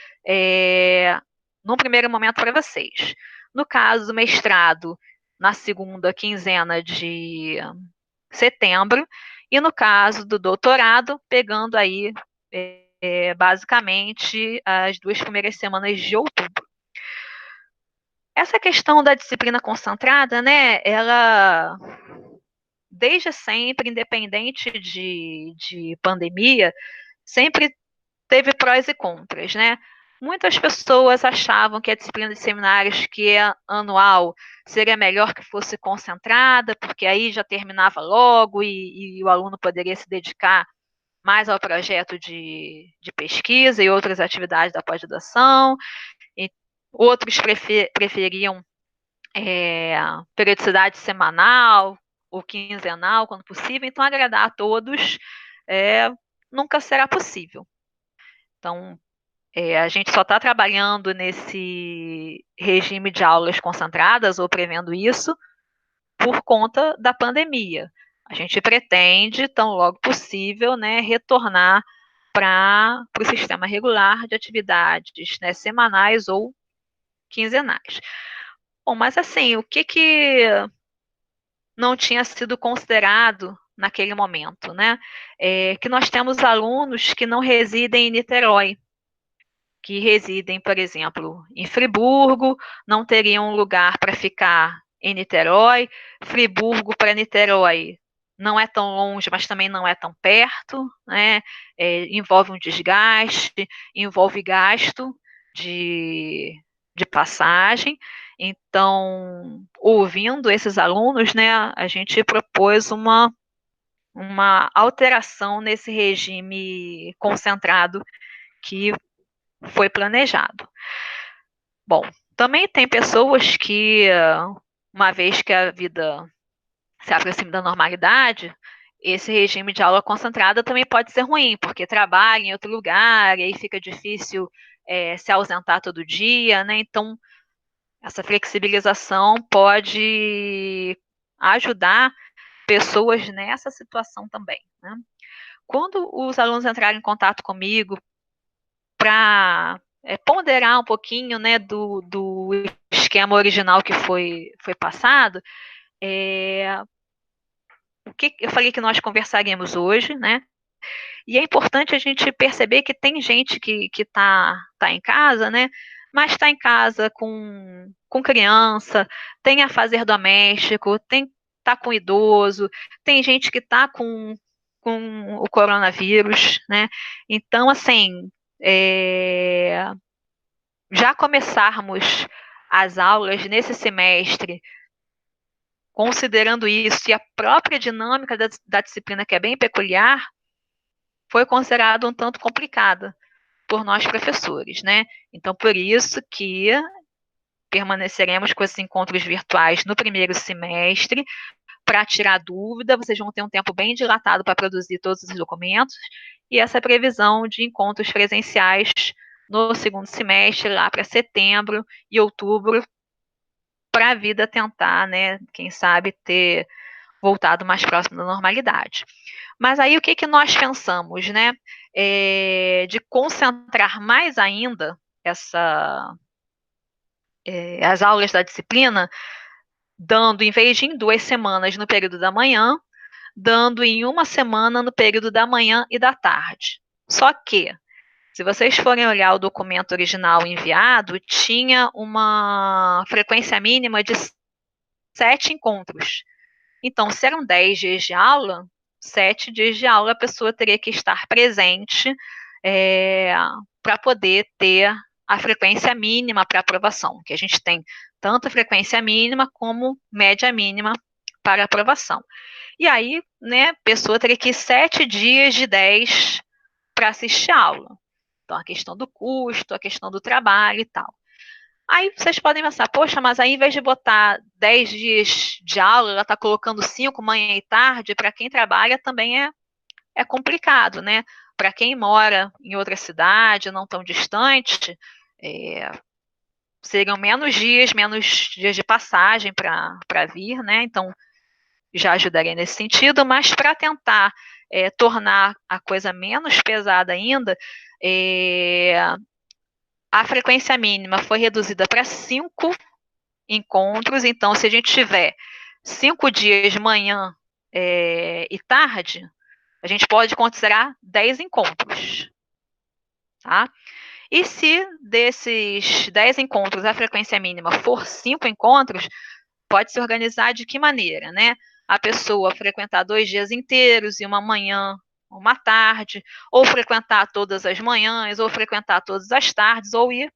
num primeiro momento para vocês. No caso do mestrado, na segunda quinzena de setembro, e no caso do doutorado, pegando aí basicamente as 2 primeiras semanas de outubro. Essa questão da disciplina concentrada, né, ela desde sempre, independente de pandemia, sempre teve prós e contras, né? Muitas pessoas achavam que a disciplina de seminários, que é anual, seria melhor que fosse concentrada, porque aí já terminava logo e o aluno poderia se dedicar mais ao projeto de pesquisa e outras atividades da pós-graduação. Outros preferiam periodicidade semanal ou quinzenal, quando possível. Então, agradar a todos nunca será possível. Então, a gente só está trabalhando nesse regime de aulas concentradas, ou prevendo isso, por conta da pandemia. A gente pretende, tão logo possível, né, retornar para o sistema regular de atividades, né, semanais ou quinzenais. Bom, mas assim, o que não tinha sido considerado naquele momento, né? Que nós temos alunos que não residem em Niterói, que residem, por exemplo, em Friburgo, não teriam um lugar para ficar em Niterói. Friburgo para Niterói não é tão longe, mas também não é tão perto, né? Envolve um desgaste, envolve gasto de passagem. Então, ouvindo esses alunos, né, a gente propôs uma alteração nesse regime concentrado que foi planejado. Bom, também tem pessoas que, uma vez que a vida se aproxima da normalidade, esse regime de aula concentrada também pode ser ruim, porque trabalha em outro lugar, e aí fica difícil se ausentar todo dia, né? Então, essa flexibilização pode ajudar pessoas nessa situação também, né? Quando os alunos entrarem em contato comigo para ponderar um pouquinho, né, do esquema original que foi passado, o que eu falei que nós conversaremos hoje, né? E é importante a gente perceber que tem gente que tá em casa, né? Mas está em casa com criança, tem afazer doméstico, tá com idoso, tem gente que tá com o coronavírus, né? Então, assim, já começarmos as aulas nesse semestre considerando isso e a própria dinâmica da disciplina, que é bem peculiar, foi considerado um tanto complicada por nós professores, né? Então, por isso que permaneceremos com esses encontros virtuais no primeiro semestre, para tirar dúvida, vocês vão ter um tempo bem dilatado para produzir todos os documentos, e essa previsão de encontros presenciais no segundo semestre, lá para setembro e outubro, para a vida tentar, né, quem sabe, ter voltado mais próximo da normalidade. Mas aí o que nós pensamos, né? De concentrar mais ainda as aulas da disciplina, dando, em vez de em 2 semanas no período da manhã, dando em 1 semana no período da manhã e da tarde. Só que, se vocês forem olhar o documento original enviado, tinha uma frequência mínima de 7 encontros. Então, se eram 10 dias de aula, 7 dias de aula a pessoa teria que estar presente para poder ter a frequência mínima para aprovação, que a gente tem tanto a frequência mínima como média mínima para aprovação. E aí, né, a pessoa teria que ir 7 dias de 10 para assistir a aula. Então, a questão do custo, a questão do trabalho e tal. Aí vocês podem pensar, poxa, mas aí em vez de botar 10 dias de aula, ela está colocando 5, manhã e tarde, para quem trabalha também é complicado, né? Para quem mora em outra cidade, não tão distante, seriam menos dias de passagem para vir, né? Então, já ajudaria nesse sentido, mas para tentar tornar a coisa menos pesada ainda, a frequência mínima foi reduzida para 5 encontros. Então, se a gente tiver 5 dias de manhã e tarde, a gente pode considerar 10 encontros. Tá? E se desses 10 encontros a frequência mínima for 5 encontros, pode se organizar de que maneira, né? A pessoa frequentar 2 dias inteiros e uma manhã, uma tarde, ou frequentar todas as manhãs, ou frequentar todas as tardes, ou ir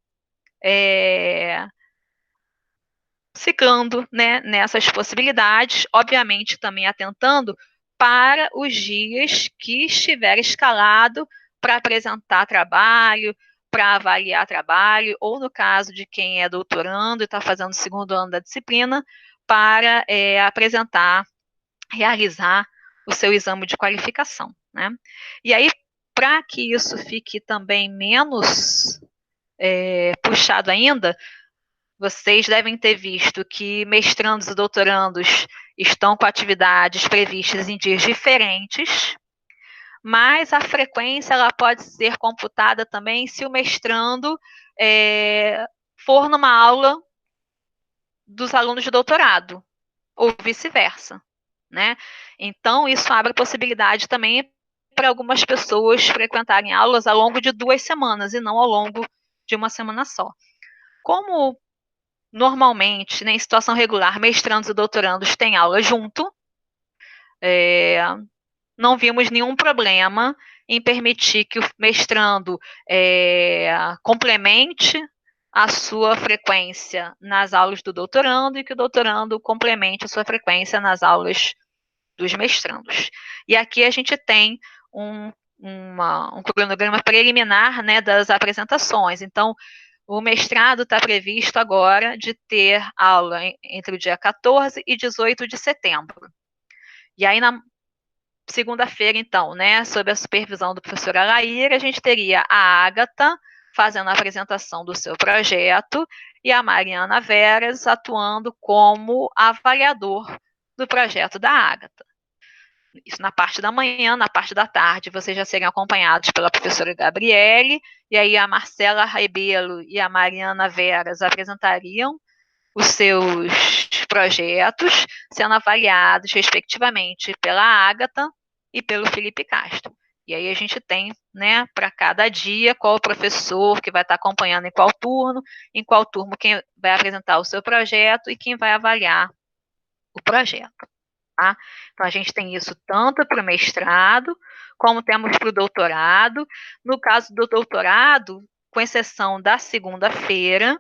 ciclando, né, nessas possibilidades, obviamente também atentando para os dias que estiver escalado para apresentar trabalho, para avaliar trabalho, ou no caso de quem é doutorando e está fazendo o segundo ano da disciplina, para apresentar, realizar o seu exame de qualificação, né? E aí, para que isso fique também menos puxado ainda, vocês devem ter visto que mestrandos e doutorandos estão com atividades previstas em dias diferentes, mas a frequência ela pode ser computada também se o mestrando for numa aula dos alunos de doutorado, ou vice-versa, né? Então, isso abre a possibilidade também para algumas pessoas frequentarem aulas ao longo de 2 semanas e não ao longo de uma semana só. Como normalmente, né, em situação regular, mestrandos e doutorandos têm aula junto, não vimos nenhum problema em permitir que o mestrando complemente a sua frequência nas aulas do doutorando e que o doutorando complemente a sua frequência nas aulas dos mestrandos. E aqui a gente tem um cronograma preliminar, né, das apresentações. Então, o mestrado está previsto agora de ter aula entre o dia 14 e 18 de setembro. E aí, na segunda-feira, então, né, sob a supervisão do professor Alair, a gente teria a Ágata fazendo a apresentação do seu projeto e a Mariana Veras atuando como avaliador do projeto da Ágata. Isso na parte da manhã, na parte da tarde, vocês já seriam acompanhados pela professora Gabriele, e aí a Marcela Rebelo e a Mariana Veras apresentariam os seus projetos, sendo avaliados, respectivamente, pela Ágata e pelo Felipe Castro. E aí a gente tem, né, para cada dia, qual o professor que vai estar acompanhando em qual turno quem vai apresentar o seu projeto e quem vai avaliar o projeto. Tá? Então, a gente tem isso tanto para o mestrado, como temos para o doutorado. No caso do doutorado, com exceção da segunda-feira,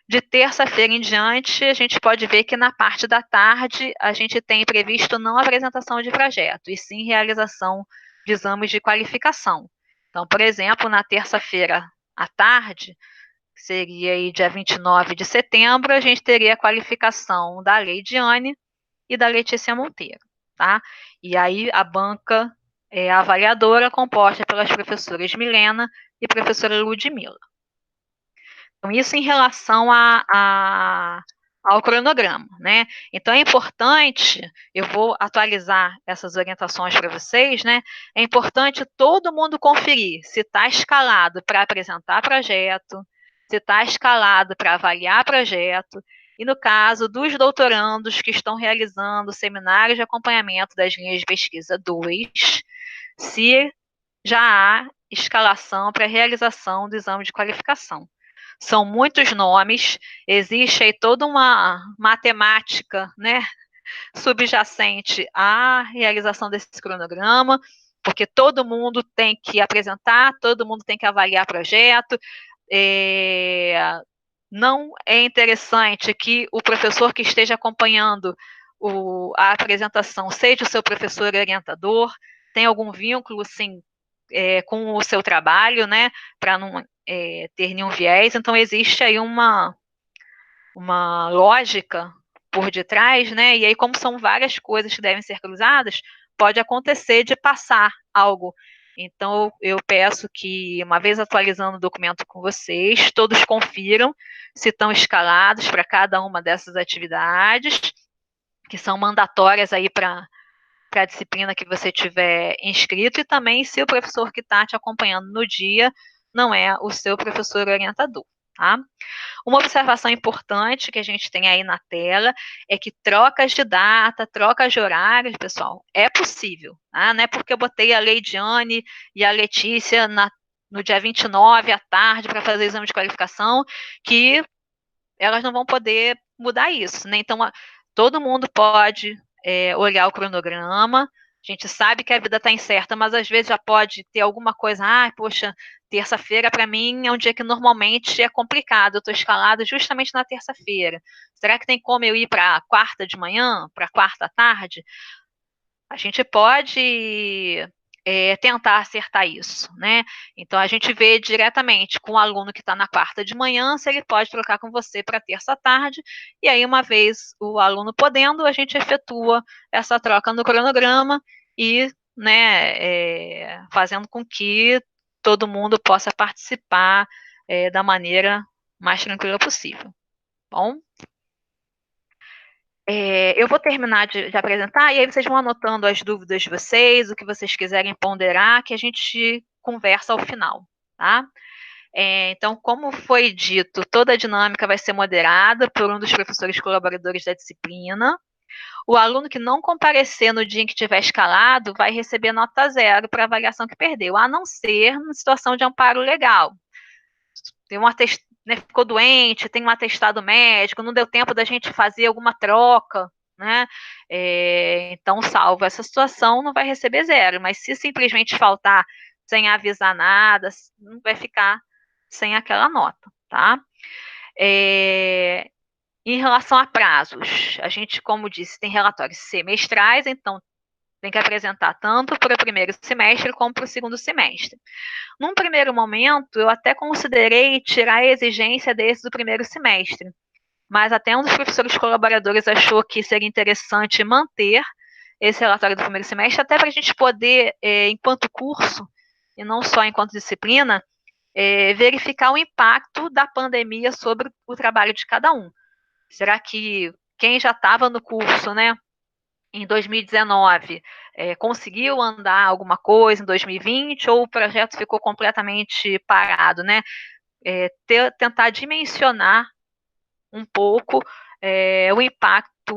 de terça-feira em diante, a gente pode ver que na parte da tarde a gente tem previsto não apresentação de projeto, e sim realização de exames de qualificação. Então, por exemplo, na terça-feira à tarde, seria aí dia 29 de setembro, a gente teria a qualificação da Leidiane e da Letícia Monteiro, tá? E aí a banca avaliadora composta pelas professoras Milena e professora Ludmila. Então, isso em relação ao cronograma, né? Então, é importante, eu vou atualizar essas orientações para vocês, né? É importante todo mundo conferir se está escalado para apresentar projeto, se está escalado para avaliar projeto, e no caso dos doutorandos que estão realizando seminários de acompanhamento das linhas de pesquisa 2, se já há escalação para a realização do exame de qualificação. São muitos nomes, existe aí toda uma matemática, né, subjacente à realização desse cronograma, porque todo mundo tem que apresentar, todo mundo tem que avaliar projeto. Não é interessante que o professor que esteja acompanhando a apresentação seja o seu professor orientador, tem algum vínculo, sim, com o seu trabalho, né, para não ter nenhum viés. Então, existe aí uma lógica por detrás, né, e aí, como são várias coisas que devem ser cruzadas, pode acontecer de passar algo. Então, eu peço que, uma vez atualizando o documento com vocês, todos confiram se estão escalados para cada uma dessas atividades, que são mandatórias aí para a disciplina que você tiver inscrito, e também se o professor que está te acompanhando no dia não é o seu professor orientador, tá? Uma observação importante que a gente tem aí na tela é que trocas de data, trocas de horários, pessoal, é possível, tá? Não é porque eu botei a Leidiane e a Letícia no dia 29 à tarde para fazer exame de qualificação que elas não vão poder mudar isso, né? Então, todo mundo pode olhar o cronograma. A gente sabe que a vida está incerta, mas às vezes já pode ter alguma coisa. Poxa, terça-feira para mim é um dia que normalmente é complicado. Eu estou escalada justamente na terça-feira. Será que tem como eu ir para quarta de manhã, para quarta à tarde? A gente pode tentar acertar isso, né? Então, a gente vê diretamente com o aluno que está na quarta de manhã, se ele pode trocar com você para terça à tarde, e aí, uma vez o aluno podendo, a gente efetua essa troca no cronograma e, né, fazendo com que todo mundo possa participar da maneira mais tranquila possível. Bom? Eu vou terminar de apresentar, e aí vocês vão anotando as dúvidas de vocês, o que vocês quiserem ponderar, que a gente conversa ao final, tá? Então, como foi dito, toda a dinâmica vai ser moderada por um dos professores colaboradores da disciplina. O aluno que não comparecer no dia em que tiver escalado vai receber nota 0 para a avaliação que perdeu, a não ser na situação de amparo legal. Tem um atestado, né, ficou doente, tem um atestado médico, não deu tempo da gente fazer alguma troca, né? Então, salvo essa situação, não vai receber 0, mas se simplesmente faltar sem avisar nada, não vai ficar sem aquela nota, tá? Em relação a prazos, a gente, como disse, tem relatórios semestrais, então tem que apresentar tanto para o primeiro semestre como para o segundo semestre. Num primeiro momento, eu até considerei tirar a exigência desse do primeiro semestre, mas até um dos professores colaboradores achou que seria interessante manter esse relatório do primeiro semestre, até para a gente poder, enquanto curso, e não só enquanto disciplina, verificar o impacto da pandemia sobre o trabalho de cada um. Será que quem já estava no curso, né, em 2019, conseguiu andar alguma coisa em 2020 ou o projeto ficou completamente parado, né? Tentar dimensionar um pouco o impacto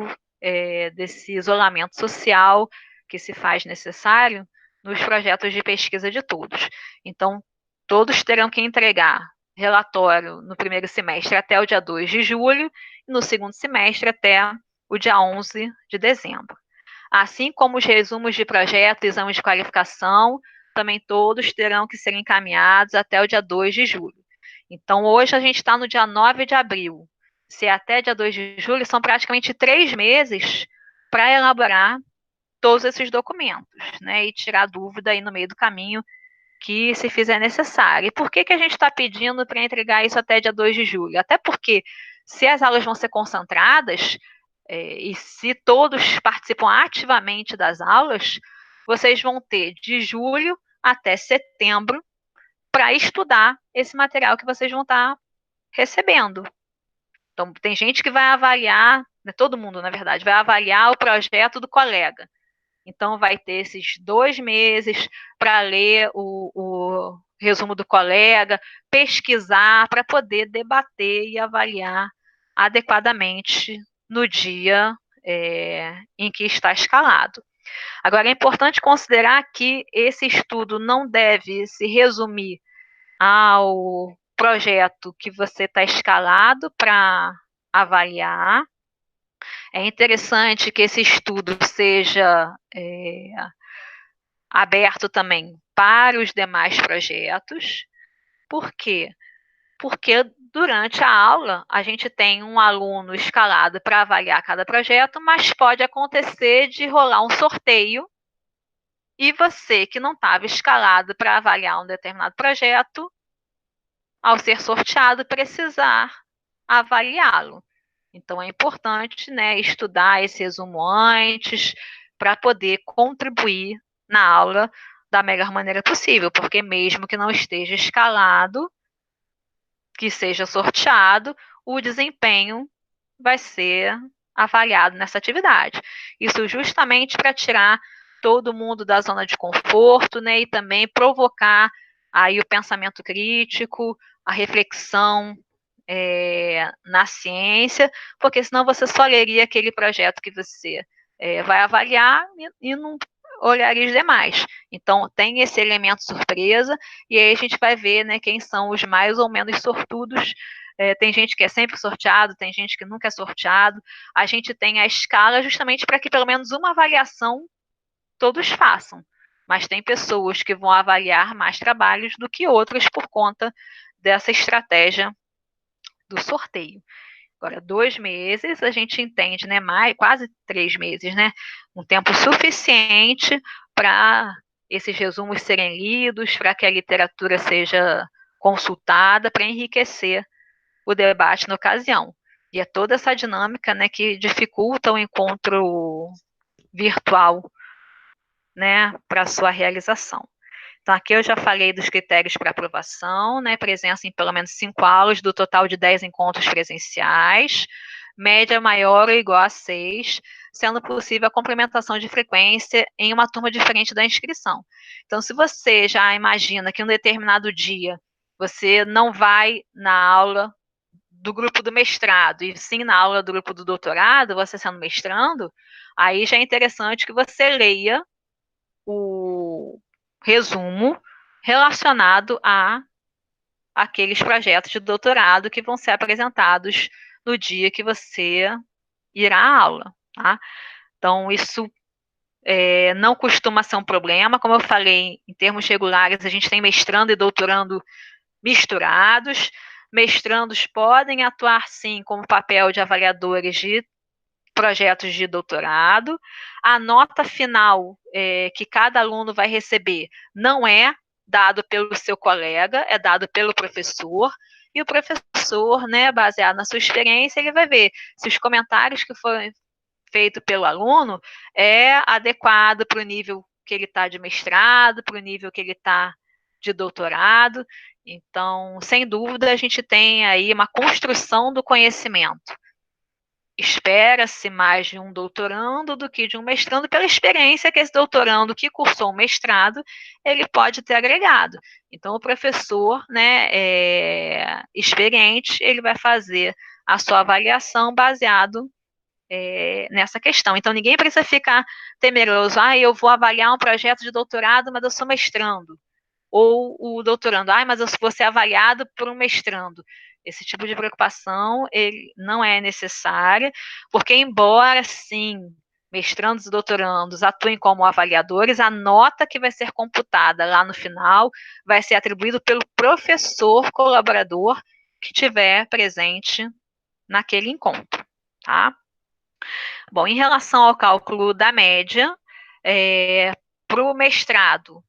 desse isolamento social que se faz necessário nos projetos de pesquisa de todos. Então, todos terão que entregar relatório no primeiro semestre até o dia 2 de julho e no segundo semestre até o dia 11 de dezembro. Assim como os resumos de projeto e exame de qualificação, também todos terão que ser encaminhados até o dia 2 de julho. Então, hoje a gente está no dia 9 de abril. Se é até dia 2 de julho, são praticamente 3 meses para elaborar todos esses documentos, né? E tirar dúvida aí no meio do caminho que se fizer necessário. E por que a gente está pedindo para entregar isso até dia 2 de julho? Até porque, se as aulas vão ser concentradas, e se todos participam ativamente das aulas, vocês vão ter de julho até setembro para estudar esse material que vocês vão estar recebendo. Então, tem gente que vai avaliar, né, todo mundo, na verdade, vai avaliar o projeto do colega. Então, vai ter esses 2 meses para ler o resumo do colega, pesquisar, para poder debater e avaliar adequadamente no dia em que está escalado. Agora, é importante considerar que esse estudo não deve se resumir ao projeto que você está escalado para avaliar. É interessante que esse estudo seja aberto também para os demais projetos. Por quê? Porque durante a aula a gente tem um aluno escalado para avaliar cada projeto, mas pode acontecer de rolar um sorteio e você que não estava escalado para avaliar um determinado projeto, ao ser sorteado, precisar avaliá-lo. Então, é importante, né, estudar esse resumo antes para poder contribuir na aula da melhor maneira possível, porque mesmo que não esteja escalado, que seja sorteado, o desempenho vai ser avaliado nessa atividade. Isso justamente para tirar todo mundo da zona de conforto, né, e também provocar aí o pensamento crítico, a reflexão na ciência, porque senão você só leria aquele projeto que você vai avaliar e não olharia os demais. Então, tem esse elemento surpresa, e aí a gente vai ver, né, quem são os mais ou menos sortudos. Tem gente que é sempre sorteado, tem gente que nunca é sorteado. A gente tem a escala justamente para que pelo menos uma avaliação todos façam. Mas tem pessoas que vão avaliar mais trabalhos do que outras por conta dessa estratégia do sorteio. Agora, 2 meses, a gente entende, né? Quase 3 meses, né? Um tempo suficiente para esses resumos serem lidos, para que a literatura seja consultada, para enriquecer o debate na ocasião. E é toda essa dinâmica, né, que dificulta o encontro virtual, né, para a sua realização. Então, aqui eu já falei dos critérios para aprovação, né? Presença em pelo menos 5 aulas, do total de 10 encontros presenciais, média maior ou igual a 6, sendo possível a complementação de frequência em uma turma diferente da inscrição. Então, se você já imagina que em um determinado dia você não vai na aula do grupo do mestrado e sim na aula do grupo do doutorado, você sendo mestrando, aí já é interessante que você leia o resumo relacionado a aqueles projetos de doutorado que vão ser apresentados no dia que você irá à aula, tá? Então, isso não costuma ser um problema. Como eu falei, em termos regulares, a gente tem mestrando e doutorando misturados, Mestrandos podem atuar, sim, como papel de avaliadores de projetos de doutorado. A nota final que cada aluno vai receber não é dado pelo seu colega, é dado pelo professor, e o professor, né, baseado na sua experiência, ele vai ver se os comentários que foram feitos pelo aluno é adequado para o nível que ele está de mestrado, para o nível que ele está de doutorado. Então, sem dúvida, a gente tem aí uma construção do conhecimento. Espera-se mais de um doutorando do que de um mestrando, pela experiência que esse doutorando que cursou um mestrado, ele pode ter agregado. Então, o professor, né, experiente, ele vai fazer a sua avaliação baseado nessa questão. Então, ninguém precisa ficar temeroso, eu vou avaliar um projeto de doutorado, mas eu sou mestrando. Ou o doutorando, mas eu vou ser avaliado por um mestrando. Esse tipo de preocupação ele não é necessária, porque embora, sim, mestrandos e doutorandos atuem como avaliadores, a nota que vai ser computada lá no final vai ser atribuída pelo professor colaborador que estiver presente naquele encontro, tá? Bom, em relação ao cálculo da média, para o mestrado,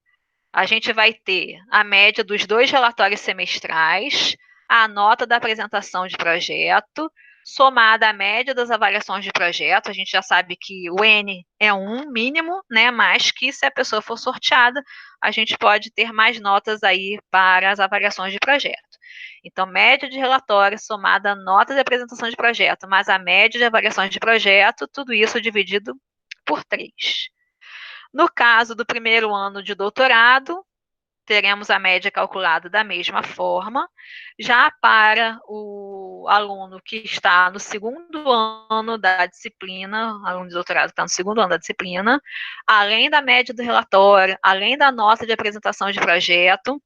a gente vai ter a média dos 2 relatórios semestrais, a nota da apresentação de projeto, somada à média das avaliações de projeto. A gente já sabe que o N é 1 mínimo, né? Mas que se a pessoa for sorteada, a gente pode ter mais notas aí para as avaliações de projeto. Então, média de relatório somada à nota de apresentação de projeto, mais a média de avaliações de projeto, tudo isso dividido por 3. No caso do primeiro ano de doutorado, teremos a média calculada da mesma forma. Já para o aluno que está no segundo ano da disciplina, aluno de doutorado que está no segundo ano da disciplina, além da média do relatório, além da nota de apresentação de projeto,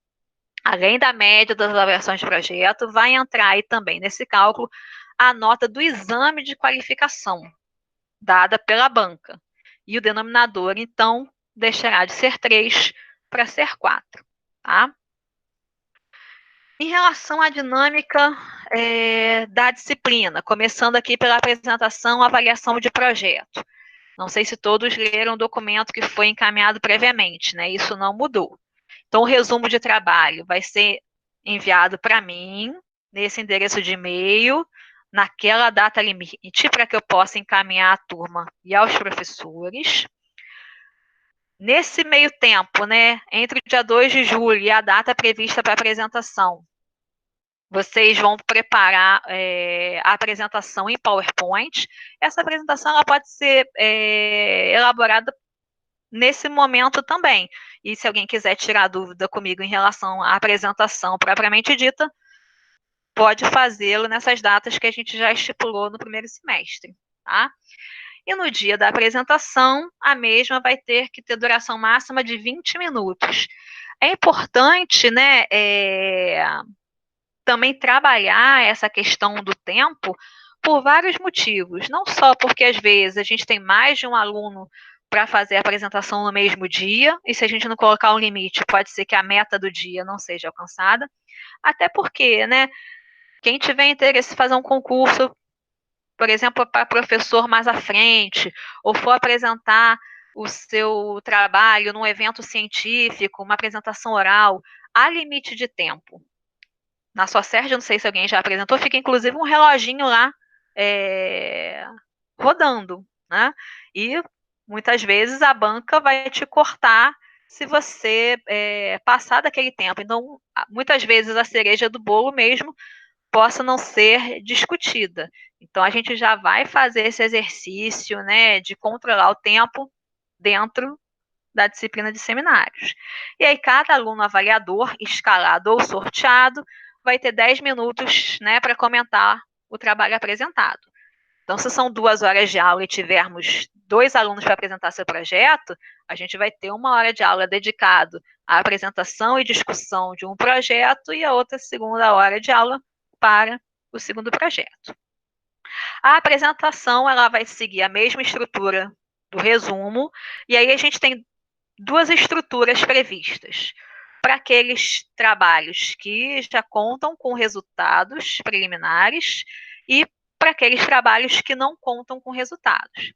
além da média das avaliações de projeto, vai entrar aí também nesse cálculo a nota do exame de qualificação, dada pela banca. E o denominador, então, deixará de ser 3 para ser 4. Tá? Em relação à dinâmica da disciplina, começando aqui pela apresentação, avaliação de projeto. Não sei se todos leram o documento que foi encaminhado previamente, né? Isso não mudou. Então, o resumo de trabalho vai ser enviado para mim, nesse endereço de e-mail, naquela data limite, para que eu possa encaminhar à turma e aos professores. Nesse meio tempo, né, entre o dia 2 de julho e a data prevista para a apresentação, vocês vão preparar a apresentação em PowerPoint. Essa apresentação ela pode ser elaborada nesse momento também. E se alguém quiser tirar dúvida comigo em relação à apresentação propriamente dita, pode fazê-lo nessas datas que a gente já estipulou no primeiro semestre, tá? E no dia da apresentação, a mesma vai ter que ter duração máxima de 20 minutos. É importante, né, também trabalhar essa questão do tempo por vários motivos. Não só porque, às vezes, a gente tem mais de um aluno para fazer a apresentação no mesmo dia, e se a gente não colocar um limite, pode ser que a meta do dia não seja alcançada. Até porque, né, quem tiver interesse em fazer um concurso, por exemplo, para professor mais à frente, ou for apresentar o seu trabalho num evento científico, uma apresentação oral, há limite de tempo. Na sua Sérgio, não sei se alguém já apresentou, fica inclusive um reloginho lá rodando, né? E muitas vezes a banca vai te cortar se você passar daquele tempo. Então, muitas vezes a cereja do bolo mesmo possa não ser discutida. Então, a gente já vai fazer esse exercício, né, de controlar o tempo dentro da disciplina de seminários. E aí, cada aluno avaliador, escalado ou sorteado, vai ter 10 minutos, né, para comentar o trabalho apresentado. Então, se são 2 horas de aula e tivermos 2 alunos para apresentar seu projeto, a gente vai ter 1 hora de aula dedicado à apresentação e discussão de um projeto e a outra segunda hora de aula para o segundo projeto. A apresentação ela vai seguir a mesma estrutura do resumo, e aí a gente tem 2 estruturas previstas. para aqueles trabalhos que já contam com resultados preliminares e para aqueles trabalhos que não contam com resultados.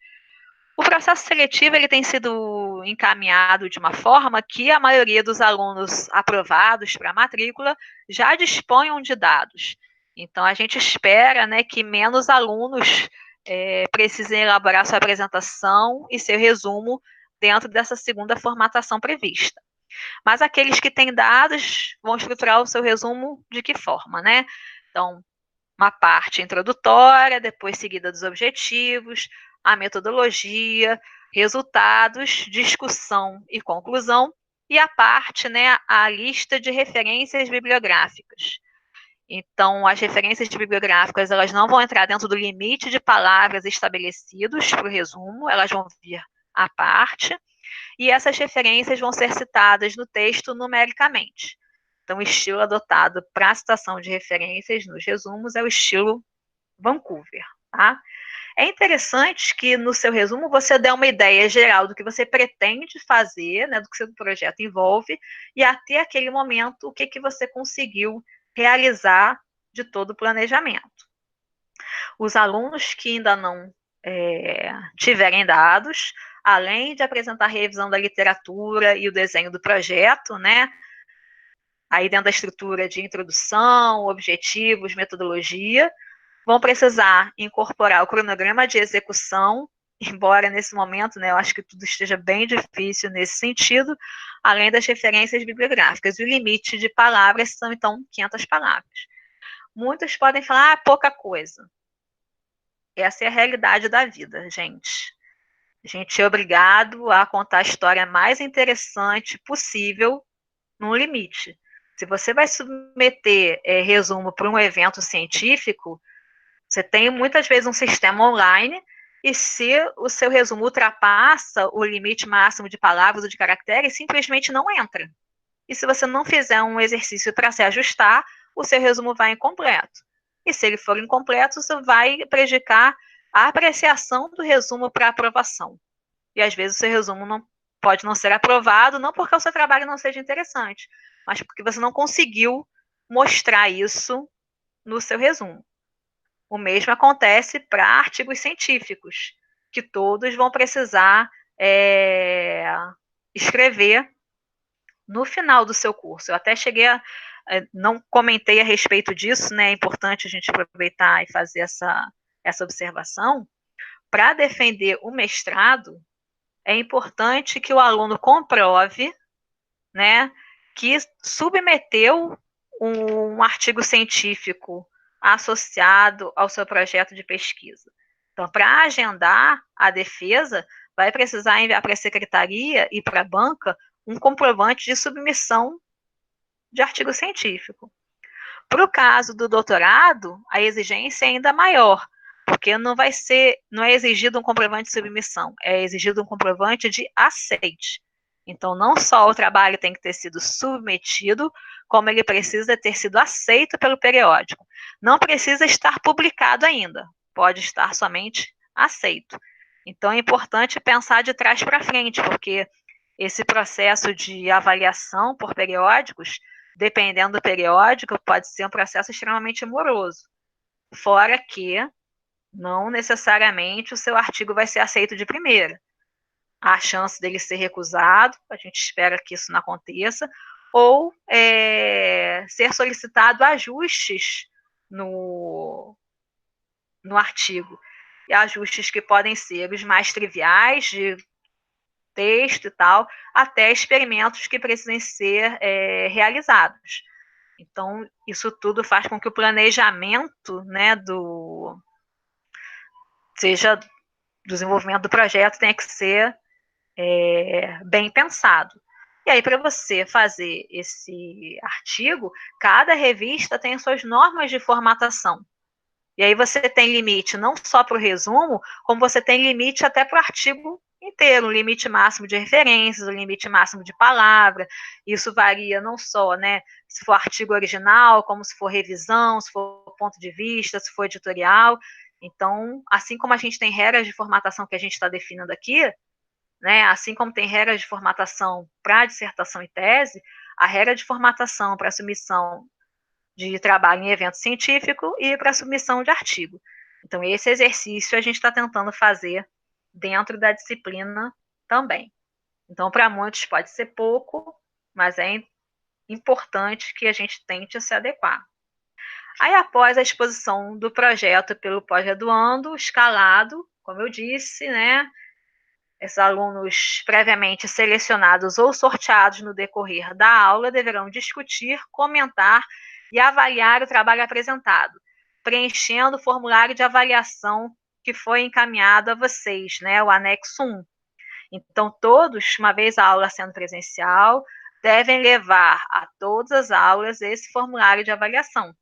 O processo seletivo ele tem sido encaminhado de uma forma que a maioria dos alunos aprovados para a matrícula já disponham de dados. Então, a gente espera, né, que menos alunos precisem elaborar sua apresentação e seu resumo dentro dessa segunda formatação prevista. Mas aqueles que têm dados vão estruturar o seu resumo de que forma, né? Então, uma parte introdutória, depois seguida dos objetivos, a metodologia, resultados, discussão e conclusão, e a parte, né, a lista de referências bibliográficas. Então, as referências bibliográficas, elas não vão entrar dentro do limite de palavras estabelecidos para o resumo, elas vão vir à parte, e essas referências vão ser citadas no texto numericamente. Então, o estilo adotado para a citação de referências nos resumos é o estilo Vancouver, tá? É interessante que no seu resumo você dê uma ideia geral do que você pretende fazer, né, do que seu projeto envolve, e até aquele momento o que você conseguiu realizar de todo o planejamento. Os alunos que ainda não tiverem dados, além de apresentar a revisão da literatura e o desenho do projeto, né, aí dentro da estrutura de introdução, objetivos, metodologia, vão precisar incorporar o cronograma de execução, embora nesse momento, né, eu acho que tudo esteja bem difícil nesse sentido, além das referências bibliográficas. E o limite de palavras são, então, 500 palavras. Muitos podem falar, pouca coisa. Essa é a realidade da vida, gente. A gente é obrigado a contar a história mais interessante possível num limite. Se você vai submeter resumo para um evento científico, você tem muitas vezes um sistema online e se o seu resumo ultrapassa o limite máximo de palavras ou de caracteres, simplesmente não entra. E se você não fizer um exercício para se ajustar, o seu resumo vai incompleto. E se ele for incompleto, isso vai prejudicar a apreciação do resumo para aprovação. E às vezes o seu resumo pode não ser aprovado, não porque o seu trabalho não seja interessante, mas porque você não conseguiu mostrar isso no seu resumo. O mesmo acontece para artigos científicos, que todos vão precisar escrever no final do seu curso. Eu até cheguei a. Não comentei a respeito disso, né? É importante a gente aproveitar e fazer essa observação. Para defender o mestrado, é importante que o aluno comprove, né, que submeteu um artigo científico associado ao seu projeto de pesquisa. Então, para agendar a defesa, vai precisar enviar para a secretaria e para a banca um comprovante de submissão de artigo científico. Para o caso do doutorado, a exigência é ainda maior, porque não é exigido um comprovante de submissão, é exigido um comprovante de aceite. Então, não só o trabalho tem que ter sido submetido, como ele precisa ter sido aceito pelo periódico. Não precisa estar publicado ainda, pode estar somente aceito. Então, é importante pensar de trás para frente, porque esse processo de avaliação por periódicos, dependendo do periódico, pode ser um processo extremamente moroso. Fora que não necessariamente o seu artigo vai ser aceito de primeira. Há a chance dele ser recusado, a gente espera que isso não aconteça, ou ser solicitado ajustes no artigo. E ajustes que podem ser os mais triviais, de texto e tal, até experimentos que precisem ser realizados. Então, isso tudo faz com que o planejamento, né, do desenvolvimento do projeto tenha que ser bem pensado. E aí, para você fazer esse artigo, cada revista tem as suas normas de formatação. E aí você tem limite não só para o resumo, como você tem limite até para o artigo inteiro, um limite máximo de referências, um limite máximo de palavra. Isso varia não só, né, se for artigo original, como se for revisão, se for ponto de vista, se for editorial. Então, assim como a gente tem regras de formatação que a gente está definindo aqui, né, assim como tem regras de formatação para dissertação e tese, a regra de formatação para submissão de trabalho em evento científico e para submissão de artigo. Então, esse exercício a gente está tentando fazer dentro da disciplina também. Então, para muitos pode ser pouco, mas é importante que a gente tente se adequar. Aí, após a exposição do projeto pelo pós-graduando, escalado, como eu disse, né, esses alunos previamente selecionados ou sorteados no decorrer da aula deverão discutir, comentar e avaliar o trabalho apresentado, preenchendo o formulário de avaliação que foi encaminhado a vocês, né, o anexo 1. Então, todos, uma vez a aula sendo presencial, devem levar a todas as aulas esse formulário de avaliação,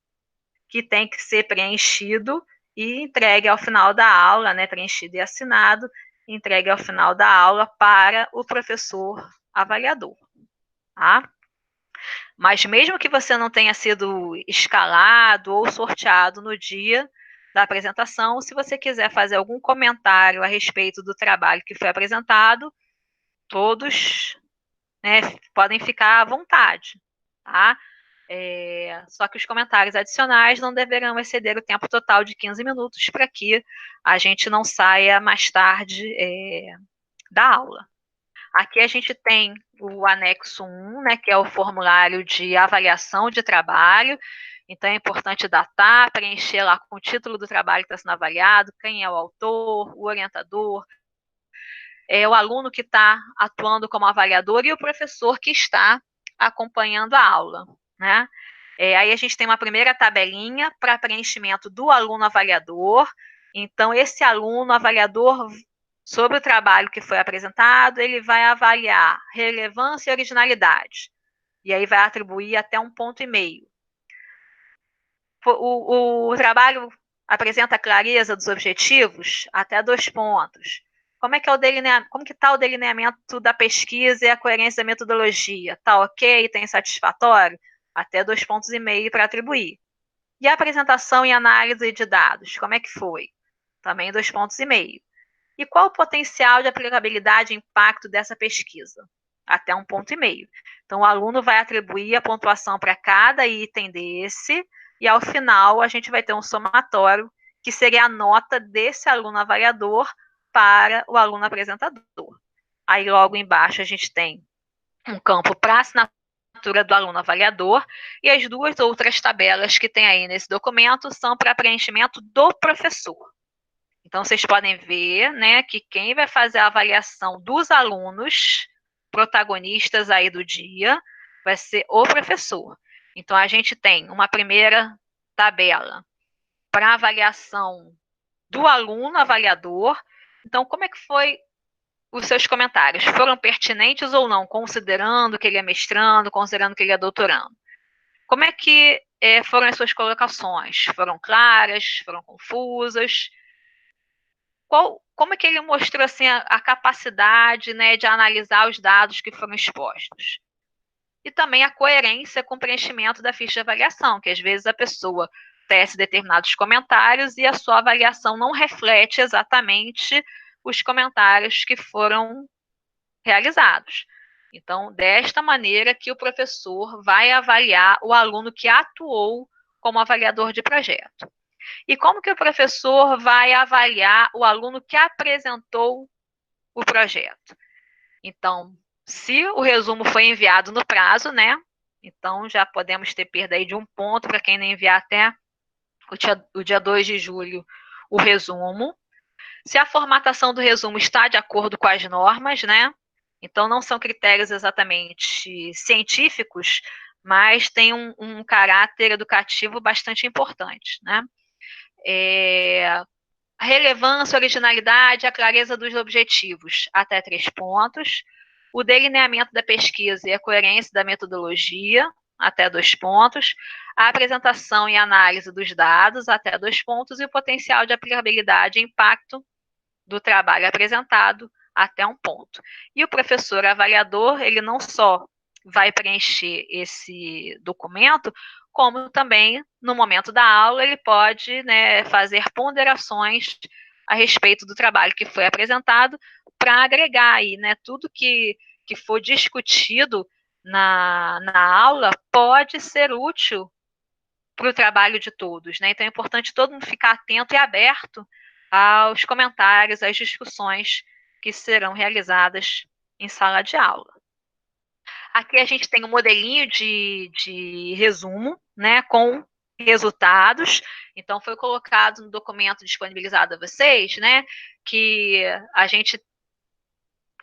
que tem que ser preenchido e entregue ao final da aula, né, preenchido e assinado, entregue ao final da aula para o professor avaliador, tá? Mas mesmo que você não tenha sido escalado ou sorteado no dia da apresentação, se você quiser fazer algum comentário a respeito do trabalho que foi apresentado, todos, né, podem ficar à vontade, tá? Só que os comentários adicionais não deverão exceder o tempo total de 15 minutos para que a gente não saia mais tarde da aula. Aqui a gente tem o anexo 1, né, que é o formulário de avaliação de trabalho. Então é importante datar, preencher lá com o título do trabalho que está sendo avaliado, quem é o autor, o orientador, o aluno que está atuando como avaliador e o professor que está acompanhando a aula, né? Aí a gente tem uma primeira tabelinha para preenchimento do aluno avaliador. Então, esse aluno avaliador, sobre o trabalho que foi apresentado, ele vai avaliar relevância e originalidade. E aí vai atribuir até 1,5 ponto. O trabalho apresenta clareza dos objetivos? Até 2 pontos. Como que está o delineamento da pesquisa e a coerência da metodologia? Está ok? Tem satisfatório? Até 2,5 pontos para atribuir. E a apresentação e análise de dados? Como é que foi? Também 2,5 pontos. E qual o potencial de aplicabilidade e impacto dessa pesquisa? Até 1,5 ponto. Então, o aluno vai atribuir a pontuação para cada item desse, e ao final a gente vai ter um somatório, que seria a nota desse aluno avaliador para o aluno apresentador. Aí, logo embaixo, a gente tem um campo para assinatura do aluno avaliador, e as 2 outras tabelas que tem aí nesse documento são para preenchimento do professor. Então, vocês podem ver, né, que quem vai fazer a avaliação dos alunos protagonistas aí do dia vai ser o professor. Então, a gente tem uma primeira tabela para avaliação do aluno avaliador. Então, como é que foi os seus comentários? Foram pertinentes ou não, considerando que ele é mestrando, considerando que ele é doutorando? Como é que foram as suas colocações? Foram claras? Foram confusas? Como é que ele mostrou assim, a capacidade, né, de analisar os dados que foram expostos? E também a coerência com o preenchimento da ficha de avaliação, que às vezes a pessoa tece determinados comentários e a sua avaliação não reflete exatamente os comentários que foram realizados. Então, desta maneira que o professor vai avaliar o aluno que atuou como avaliador de projeto. E como que o professor vai avaliar o aluno que apresentou o projeto? Então, se o resumo foi enviado no prazo, né? Então, já podemos ter perda aí de 1 ponto para quem não enviar até o dia 2 de julho o resumo. Se a formatação do resumo está de acordo com as normas, né? Então, não são critérios exatamente científicos, mas tem um caráter educativo bastante importante, né? A relevância, a originalidade, a clareza dos objetivos, até 3 pontos. O delineamento da pesquisa e a coerência da metodologia, até 2 pontos. A apresentação e análise dos dados, até 2 pontos. E o potencial de aplicabilidade e impacto do trabalho apresentado, até 1 ponto. E o professor avaliador, ele não só vai preencher esse documento, como também, no momento da aula, ele pode, né, fazer ponderações a respeito do trabalho que foi apresentado, para agregar aí, né, tudo que for discutido na aula pode ser útil para o trabalho de todos, né? Então é importante todo mundo ficar atento e aberto aos comentários, às discussões que serão realizadas em sala de aula. Aqui a gente tem um modelinho de resumo, né, com resultados. Então, foi colocado no documento disponibilizado a vocês, né, que a gente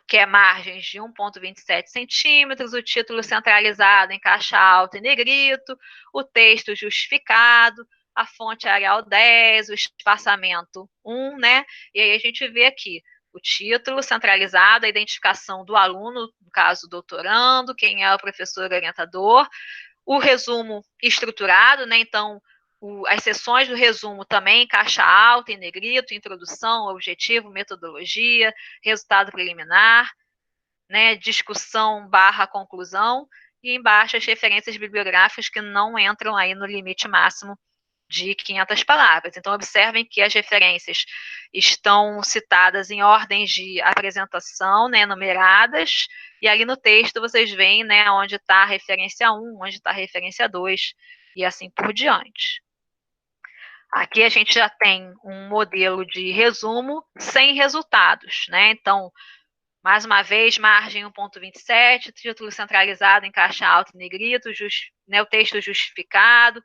quer margens de 1,27 centímetros, o título centralizado em caixa alta e negrito, o texto justificado, a fonte Arial 10, o espaçamento 1, né? E aí a gente vê aqui o título centralizado, a identificação do aluno, no caso, doutorando, quem é o professor orientador, o resumo estruturado, né? Então, as seções do resumo também em caixa alta, em negrito, introdução, objetivo, metodologia, resultado preliminar, né? Discussão barra conclusão, e embaixo as referências bibliográficas que não entram aí no limite máximo de 500 palavras. Então, observem que as referências estão citadas em ordens de apresentação, né, numeradas, e ali no texto vocês veem, né, onde está a referência 1, onde está a referência 2, e assim por diante. Aqui a gente já tem um modelo de resumo sem resultados, né? Então, mais uma vez, margem 1,27, título centralizado em caixa alta e negrito, né, o texto justificado,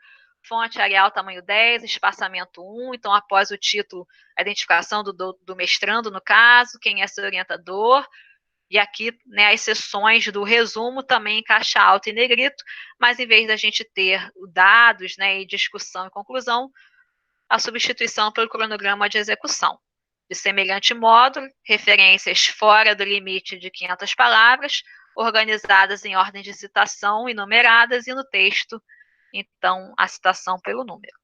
fonte Arial tamanho 10, espaçamento 1, então após o título, a identificação do mestrando, no caso, quem é seu orientador, e aqui, né, as seções do resumo também em caixa alta e negrito, mas em vez da gente ter dados, né, e discussão e conclusão, a substituição pelo cronograma de execução. De semelhante modo, referências fora do limite de 500 palavras, organizadas em ordem de citação e numeradas, e no texto, então, a citação pelo número.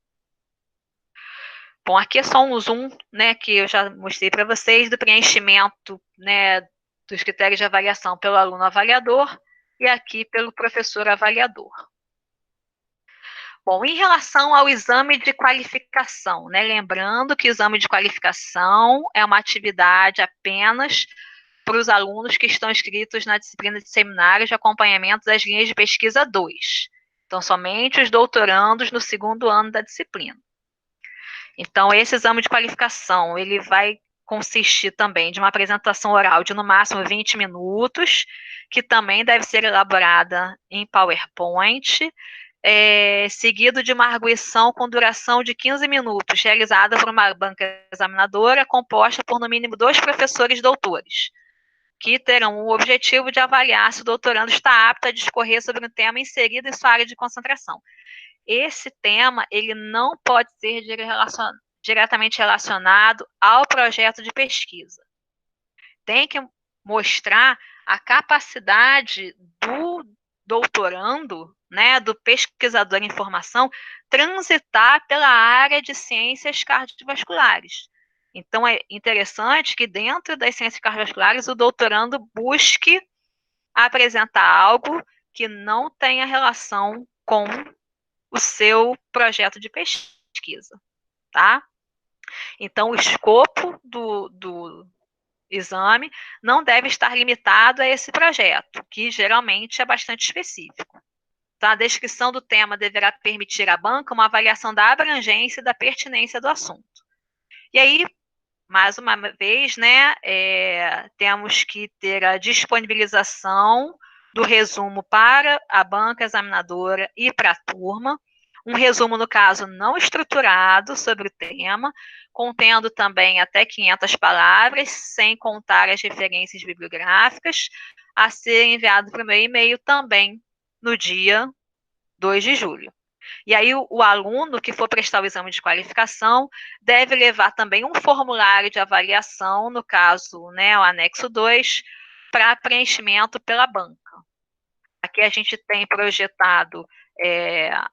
Bom, aqui é só um zoom, né, que eu já mostrei para vocês, do preenchimento, né, dos critérios de avaliação pelo aluno avaliador e aqui pelo professor avaliador. Bom, em relação ao exame de qualificação, né, lembrando que o exame de qualificação é uma atividade apenas para os alunos que estão inscritos na disciplina de seminários de acompanhamento das linhas de pesquisa 2. Então, somente os doutorandos no segundo ano da disciplina. Então, esse exame de qualificação, ele vai consistir também de uma apresentação oral de no máximo 20 minutos, que também deve ser elaborada em PowerPoint, seguido de uma arguição com duração de 15 minutos, realizada por uma banca examinadora composta por no mínimo 2 professores doutores, que terão o objetivo de avaliar se o doutorando está apto a discorrer sobre um tema inserido em sua área de concentração. Esse tema, ele não pode ser diretamente relacionado ao projeto de pesquisa. Tem que mostrar a capacidade do doutorando, né, do pesquisador em formação, transitar pela área de ciências cardiovasculares. Então, é interessante que dentro das ciências cardiovasculares o doutorando busque apresentar algo que não tenha relação com o seu projeto de pesquisa, tá? Então, o escopo do exame não deve estar limitado a esse projeto, que geralmente é bastante específico. Então, a descrição do tema deverá permitir à banca uma avaliação da abrangência e da pertinência do assunto. E aí, mais uma vez, né, temos que ter a disponibilização do resumo para a banca examinadora e para a turma, um resumo, no caso, não estruturado sobre o tema, contendo também até 500 palavras, sem contar as referências bibliográficas, a ser enviado para o meu e-mail também no dia 2 de julho. E aí o aluno que for prestar o exame de qualificação deve levar também um formulário de avaliação, no caso, né, o anexo 2, para preenchimento pela banca. Aqui a gente tem projetado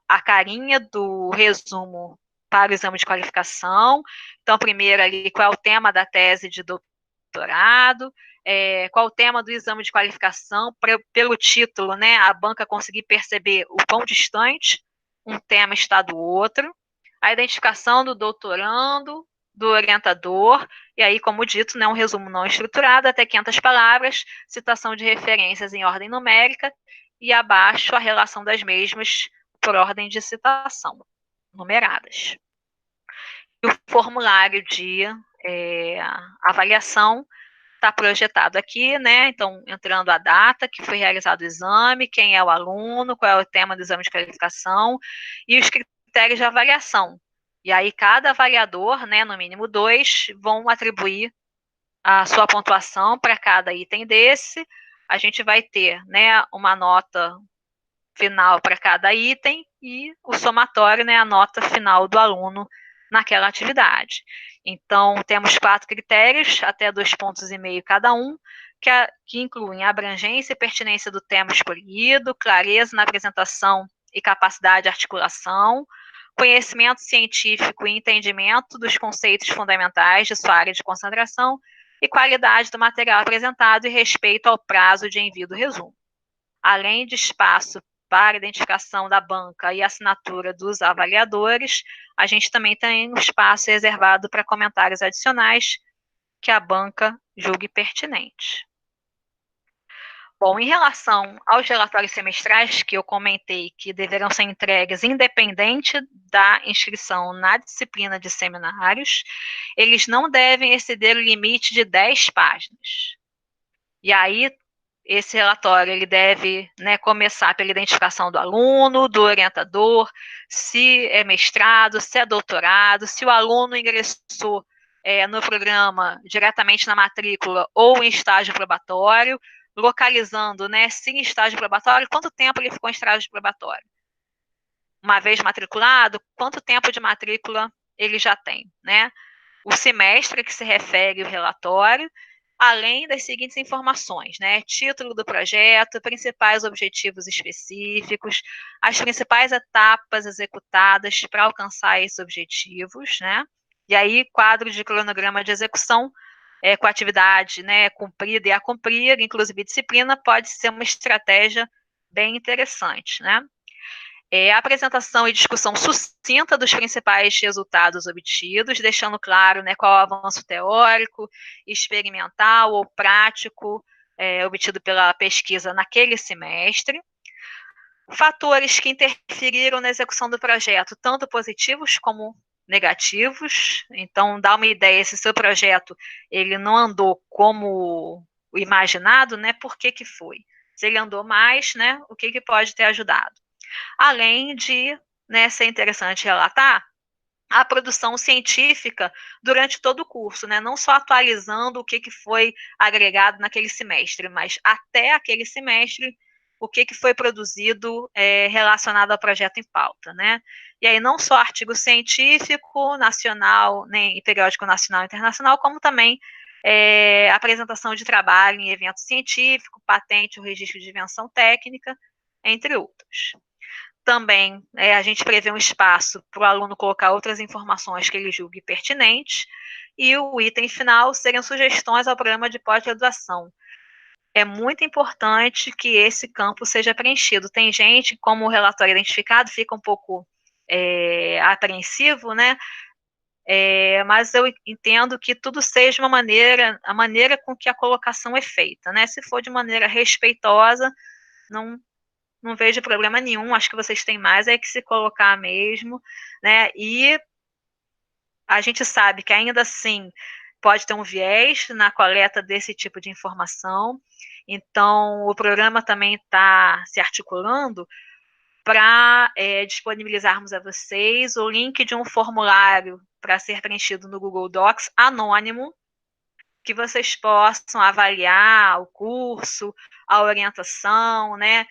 a carinha do resumo para o exame de qualificação. Então, primeiro ali, qual é o tema da tese de doutorado, qual o tema do exame de qualificação, pelo título, né, a banca conseguir perceber o quão distante um tema está do outro, a identificação do doutorando, do orientador, e aí, como dito, né, um resumo não estruturado, até 500 palavras, citação de referências em ordem numérica, e abaixo a relação das mesmas por ordem de citação, numeradas. E o formulário de avaliação está projetado aqui, né? Então, entrando a data que foi realizado o exame, quem é o aluno, qual é o tema do exame de qualificação e os critérios de avaliação. E aí, cada avaliador, né, no mínimo 2, vão atribuir a sua pontuação para cada item desse. A gente vai ter, né, uma nota final para cada item e o somatório, né, a nota final do aluno naquela atividade. Então, temos 4 critérios, até 2,5 pontos cada um, que incluem a abrangência e pertinência do tema escolhido, clareza na apresentação e capacidade de articulação, conhecimento científico e entendimento dos conceitos fundamentais de sua área de concentração e qualidade do material apresentado e respeito ao prazo de envio do resumo. Além de espaço para identificação da banca e assinatura dos avaliadores, a gente também tem um espaço reservado para comentários adicionais que a banca julgue pertinente. Bom, em relação aos relatórios semestrais que eu comentei que deverão ser entregues independente da inscrição na disciplina de seminários, eles não devem exceder o limite de 10 páginas. E aí, esse relatório ele deve, né, começar pela identificação do aluno, do orientador, se é mestrado, se é doutorado, se o aluno ingressou no programa diretamente na matrícula ou em estágio probatório, localizando, né, se em estágio probatório, quanto tempo ele ficou em estágio probatório. Uma vez matriculado, quanto tempo de matrícula ele já tem, né? O semestre que se refere o relatório, além das seguintes informações, né? Título do projeto, principais objetivos específicos, as principais etapas executadas para alcançar esses objetivos, né? E aí, quadro de cronograma de execução, com a atividade, né, cumprida e a cumprir, inclusive disciplina, pode ser uma estratégia bem interessante, né? A apresentação e discussão sucinta dos principais resultados obtidos, deixando claro, né, qual é o avanço teórico, experimental ou prático obtido pela pesquisa naquele semestre. Fatores que interferiram na execução do projeto, tanto positivos como negativos. Então, dá uma ideia se seu projeto ele não andou como o imaginado, né? Por que que foi? Se ele andou mais, né? O que que pode ter ajudado? Além de, né, ser interessante relatar a produção científica durante todo o curso, né? Não só atualizando o que que foi agregado naquele semestre, mas até aquele semestre o que que foi produzido relacionado ao projeto em pauta, né? E aí não só artigo científico nacional, nem periódico nacional e internacional, como também apresentação de trabalho em evento científico, patente ou registro de invenção técnica, entre outros. Também a gente prevê um espaço para o aluno colocar outras informações que ele julgue pertinentes, e o item final seriam sugestões ao programa de pós-graduação. É muito importante que esse campo seja preenchido. Tem gente, como o relatório identificado, fica um pouco apreensivo, né? Mas eu entendo que tudo seja a maneira com que a colocação é feita, né? Se for de maneira respeitosa, não vejo problema nenhum, acho que vocês têm mais que se colocar mesmo, né? E a gente sabe que ainda assim pode ter um viés na coleta desse tipo de informação, então o programa também está se articulando para disponibilizarmos a vocês o link de um formulário para ser preenchido no Google Docs anônimo, que vocês possam avaliar o curso, a orientação, né?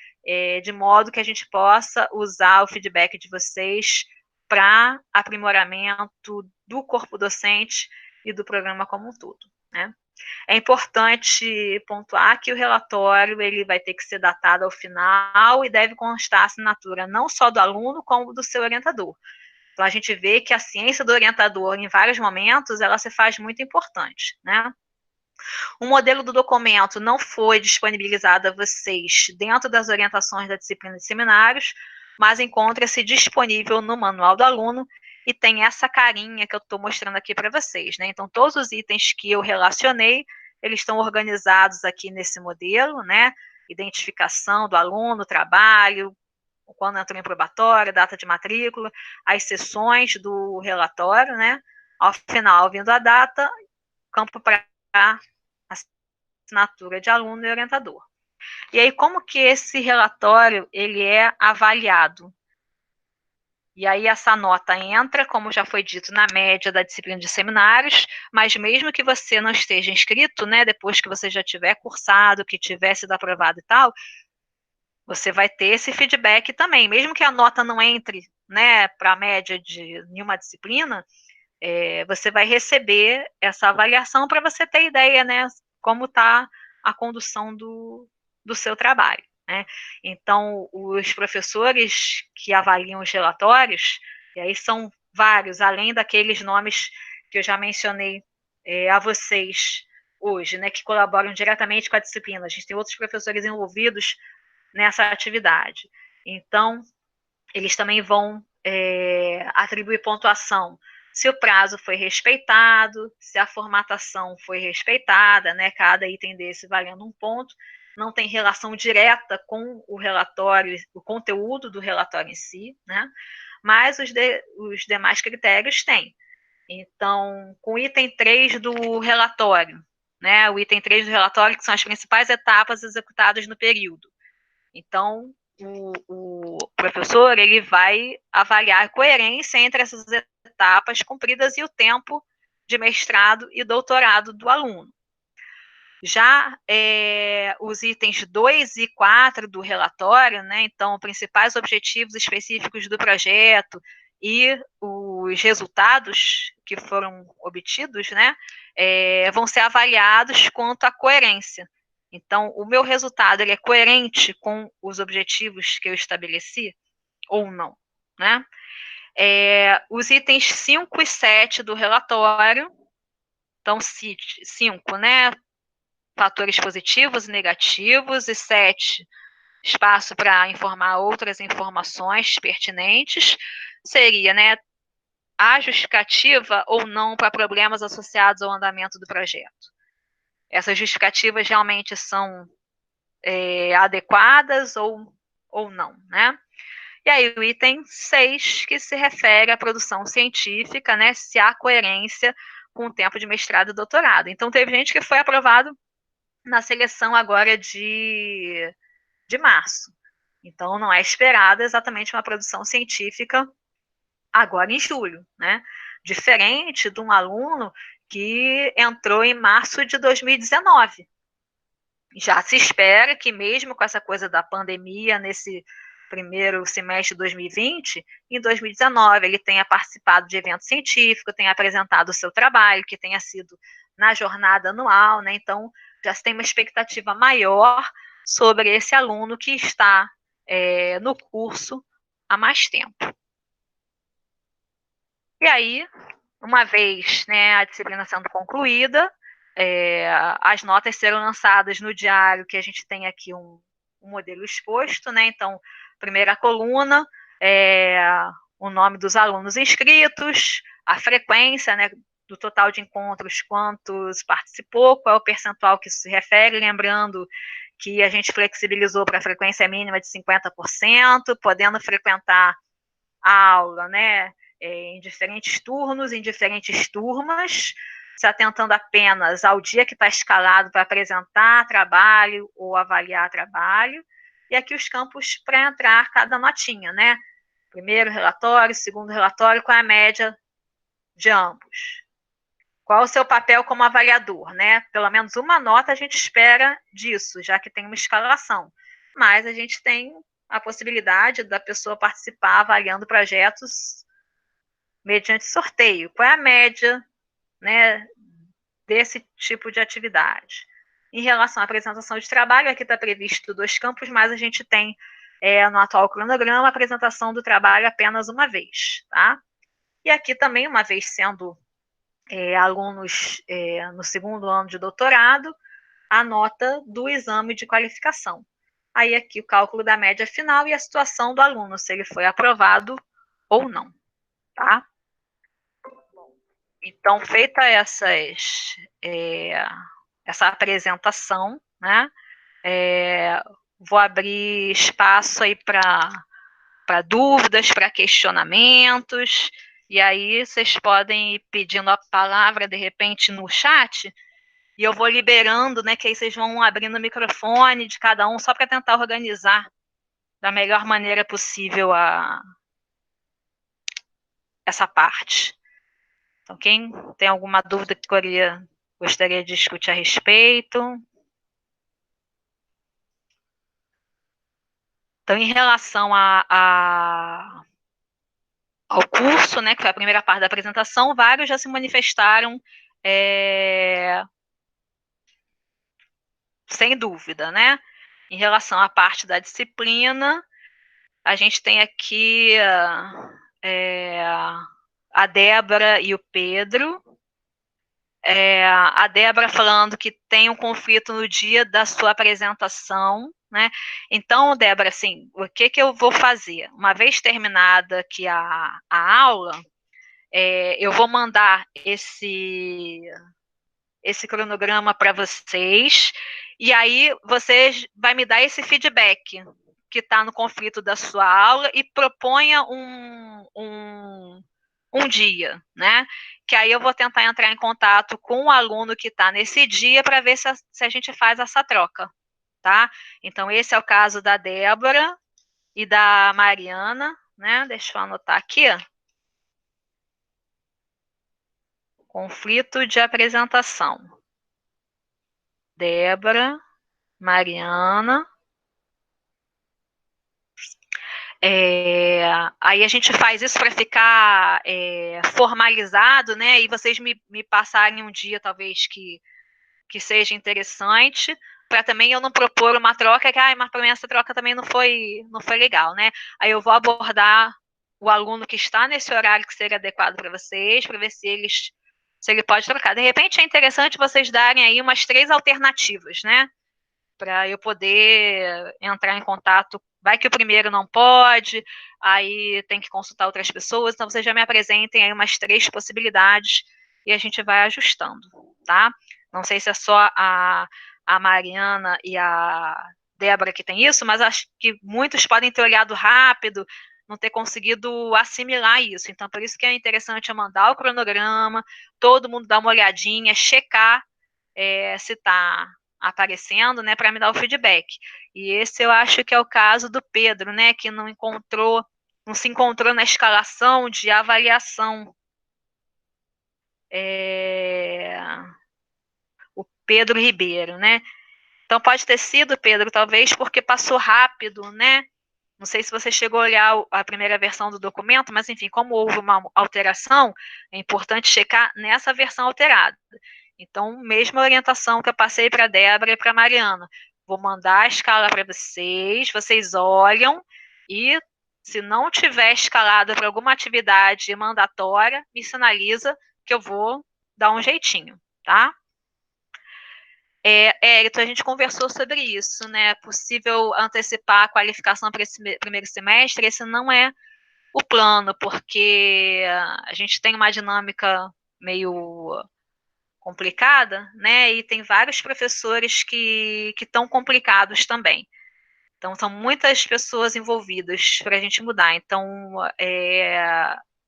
De modo que a gente possa usar o feedback de vocês para aprimoramento do corpo docente e do programa como um todo, né? É importante pontuar que o relatório ele vai ter que ser datado ao final e deve constar a assinatura não só do aluno, como do seu orientador. Então, a gente vê que a ciência do orientador, em vários momentos, ela se faz muito importante, né? O modelo do documento não foi disponibilizado a vocês dentro das orientações da disciplina de seminários, mas encontra-se disponível no manual do aluno e tem essa carinha que eu estou mostrando aqui para vocês, né? Então, todos os itens que eu relacionei, eles estão organizados aqui nesse modelo, né? identificação do aluno, trabalho, quando entrou em probatório, data de matrícula, as sessões do relatório, né? Ao final, vindo a data, campo para assinatura de aluno e orientador. E aí, como que esse relatório ele é avaliado? E aí essa nota entra, como já foi dito, na média da disciplina de seminários, mas mesmo que você não esteja inscrito, né, depois que você já tiver cursado, que tiver sido aprovado e tal, você vai ter esse feedback também, mesmo que a nota não entre, né, para a média de nenhuma disciplina, você vai receber essa avaliação para você ter ideia, né, como está a condução do seu trabalho. Né? Então, os professores que avaliam os relatórios, e aí são vários, além daqueles nomes que eu já mencionei a vocês hoje, né, que colaboram diretamente com a disciplina. A gente tem outros professores envolvidos nessa atividade. Então, eles também vão atribuir pontuação se o prazo foi respeitado, se a formatação foi respeitada, né, cada item desse valendo um ponto, não tem relação direta com o relatório, o conteúdo do relatório em si, né, mas os demais critérios têm. Então, com o item 3 do relatório, né, o item 3 do relatório, que são as principais etapas executadas no período. Então, o professor ele vai avaliar a coerência entre essas etapas cumpridas e o tempo de mestrado e doutorado do aluno. Já os itens 2 e 4 do relatório, né, então, principais objetivos específicos do projeto e os resultados que foram obtidos, né, vão ser avaliados quanto à coerência. Então, o meu resultado ele é coerente com os objetivos que eu estabeleci ou não, né? Os itens 5 e 7 do relatório, então, 5, né? Fatores positivos e negativos, e 7, espaço para informar outras informações pertinentes, seria, né, a justificativa ou não para problemas associados ao andamento do projeto. Essas justificativas realmente são adequadas ou não, né? E aí o item 6, que se refere à produção científica, né, se há coerência com o tempo de mestrado e doutorado. Então, teve gente que foi aprovado na seleção agora de março. Então, não é esperada exatamente uma produção científica agora em julho, né? Diferente de um aluno que entrou em março de 2019. Já se espera que, mesmo com essa coisa da pandemia, nesse primeiro semestre de 2020, em 2019 ele tenha participado de evento científico, tenha apresentado o seu trabalho, que tenha sido na jornada anual, né? Então, já se tem uma expectativa maior sobre esse aluno que está no curso há mais tempo. E aí, uma vez, né, a disciplina sendo concluída, as notas serão lançadas no diário, que a gente tem aqui um modelo exposto, né? Então, primeira coluna, o nome dos alunos inscritos, a frequência, né, do total de encontros, quantos participou, qual é o percentual que isso se refere, lembrando que a gente flexibilizou para a frequência mínima de 50%, podendo frequentar a aula, né, em diferentes turnos, em diferentes turmas, se atentando apenas ao dia que está escalado para apresentar trabalho ou avaliar trabalho, e aqui os campos para entrar cada notinha, né? Primeiro relatório, segundo relatório, qual é a média de ambos? Qual o seu papel como avaliador, né? Pelo menos uma nota a gente espera disso, já que tem uma escalação. Mas a gente tem a possibilidade da pessoa participar avaliando projetos mediante sorteio. Qual é a média, né, desse tipo de atividade? Em relação à apresentação de trabalho, aqui está previsto 2 campos, mas a gente tem no atual cronograma a apresentação do trabalho apenas uma vez, tá? E aqui também, uma vez sendo alunos no segundo ano de doutorado, a nota do exame de qualificação. Aí aqui o cálculo da média final e a situação do aluno, se ele foi aprovado ou não, tá? Então, feita essa apresentação, né, vou abrir espaço aí para dúvidas, para questionamentos, e aí vocês podem ir pedindo a palavra, de repente, no chat, e eu vou liberando, né, que aí vocês vão abrindo o microfone de cada um, só para tentar organizar da melhor maneira possível essa parte. Então, quem tem alguma dúvida que gostaria de discutir a respeito? Então, em relação ao curso, né, que foi a primeira parte da apresentação, vários já se manifestaram sem dúvida, né? Em relação à parte da disciplina, a gente tem aqui a Débora e o Pedro. A Débora falando que tem um conflito no dia da sua apresentação, né? Então, Débora, assim, o que eu vou fazer? Uma vez terminada aqui a aula, eu vou mandar esse cronograma para vocês, e aí vocês vai me dar esse feedback que está no conflito da sua aula e proponha um dia, né? Que aí eu vou tentar entrar em contato com o aluno que está nesse dia para ver se a gente faz essa troca, tá? Então, esse é o caso da Débora e da Mariana, né? Deixa eu anotar aqui. Conflito de apresentação. Débora, Mariana. Aí a gente faz isso para ficar formalizado, né? E vocês me passarem um dia, talvez, que seja interessante, para também eu não propor uma troca que, mas para mim essa troca também não foi legal, né? Aí eu vou abordar o aluno que está nesse horário que seria adequado para vocês, para ver se ele pode trocar. De repente é interessante vocês darem aí umas 3 alternativas, né? Para eu poder entrar em contato. Vai que o primeiro não pode, aí tem que consultar outras pessoas, então vocês já me apresentem aí umas 3 possibilidades e a gente vai ajustando, tá? Não sei se é só a Mariana e a Débora que tem isso, mas acho que muitos podem ter olhado rápido, não ter conseguido assimilar isso. Então, por isso que é interessante eu mandar o cronograma, todo mundo dar uma olhadinha, checar se está aparecendo, né, para me dar o feedback. E esse eu acho que é o caso do Pedro, né, que não se encontrou na escalação de avaliação. O Pedro Ribeiro, né? Então pode ter sido, Pedro, talvez porque passou rápido, né? Não sei se você chegou a olhar a primeira versão do documento, mas enfim, como houve uma alteração, é importante checar nessa versão alterada. Então, mesma orientação que eu passei para a Débora e para a Mariana. Vou mandar a escala para vocês olham e, se não tiver escalado para alguma atividade mandatória, me sinaliza que eu vou dar um jeitinho, tá? Então a gente conversou sobre isso, né? É possível antecipar a qualificação para esse primeiro semestre? Esse não é o plano, porque a gente tem uma dinâmica meio complicada, né? E tem vários professores que estão complicados também. Então, são muitas pessoas envolvidas para a gente mudar. Então,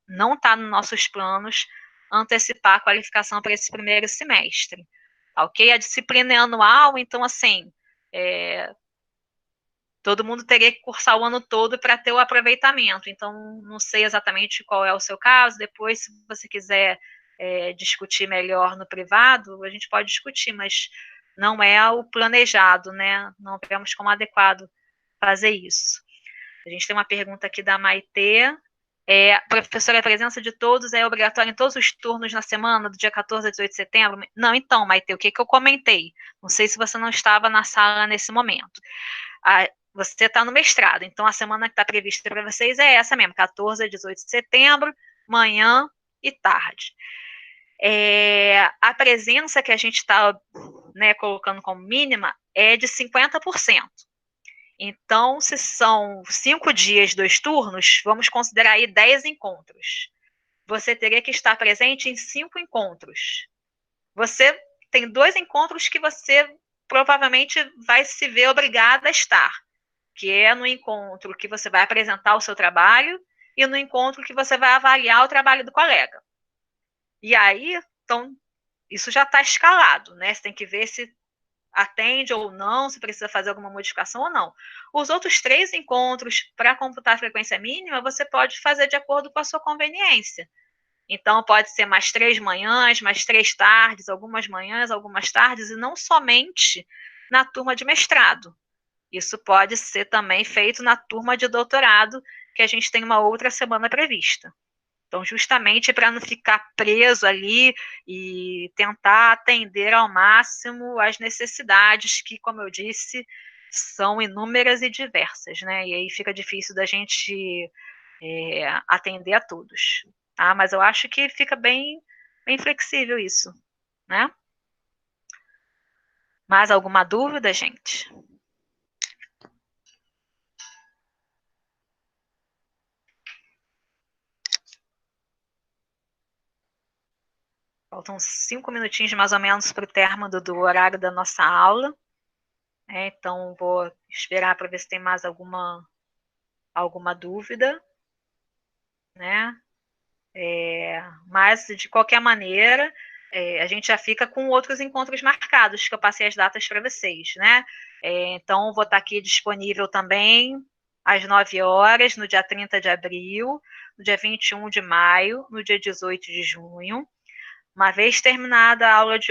não está nos nossos planos antecipar a qualificação para esse primeiro semestre. Ok? A disciplina é anual, então, assim, todo mundo teria que cursar o ano todo para ter o aproveitamento. Então, não sei exatamente qual é o seu caso. Depois, se você quiser discutir melhor no privado, a gente pode discutir, mas não é o planejado, né? Não vemos como adequado fazer isso. A gente tem uma pergunta aqui da Maitê. Professora, a presença de todos é obrigatória em todos os turnos na semana, do dia 14 a 18 de setembro? Não, então, Maitê, o que eu comentei? Não sei se você não estava na sala nesse momento. Você está no mestrado, então a semana que está prevista para vocês é essa mesmo, 14 a 18 de setembro, manhã e tarde. A presença que a gente está, né, colocando como mínima é de 50%. Então, se são 5 dias, 2 turnos, vamos considerar aí 10 encontros. Você teria que estar presente em 5 encontros. Você tem 2 encontros que você provavelmente vai se ver obrigada a estar, que é no encontro que você vai apresentar o seu trabalho e no encontro que você vai avaliar o trabalho do colega. E aí, então, isso já está escalado, né? Você tem que ver se atende ou não, se precisa fazer alguma modificação ou não. Os outros 3 encontros para computar a frequência mínima, você pode fazer de acordo com a sua conveniência. Então, pode ser mais 3 manhãs, mais 3 tardes, algumas manhãs, algumas tardes, e não somente na turma de mestrado. Isso pode ser também feito na turma de doutorado, que a gente tem uma outra semana prevista. Então, justamente para não ficar preso ali e tentar atender ao máximo as necessidades que, como eu disse, são inúmeras e diversas, né? E aí fica difícil da gente atender a todos, tá? Mas eu acho que fica bem flexível isso, né? Mais alguma dúvida, gente? Faltam 5 minutinhos mais ou menos para o término do horário da nossa aula. Então, vou esperar para ver se tem mais alguma dúvida, né? Mas, de qualquer maneira, a gente já fica com outros encontros marcados, que eu passei as datas para vocês, né? Então, vou estar aqui disponível também às 9 horas, no dia 30 de abril, no dia 21 de maio, no dia 18 de junho. Uma vez terminada a aula de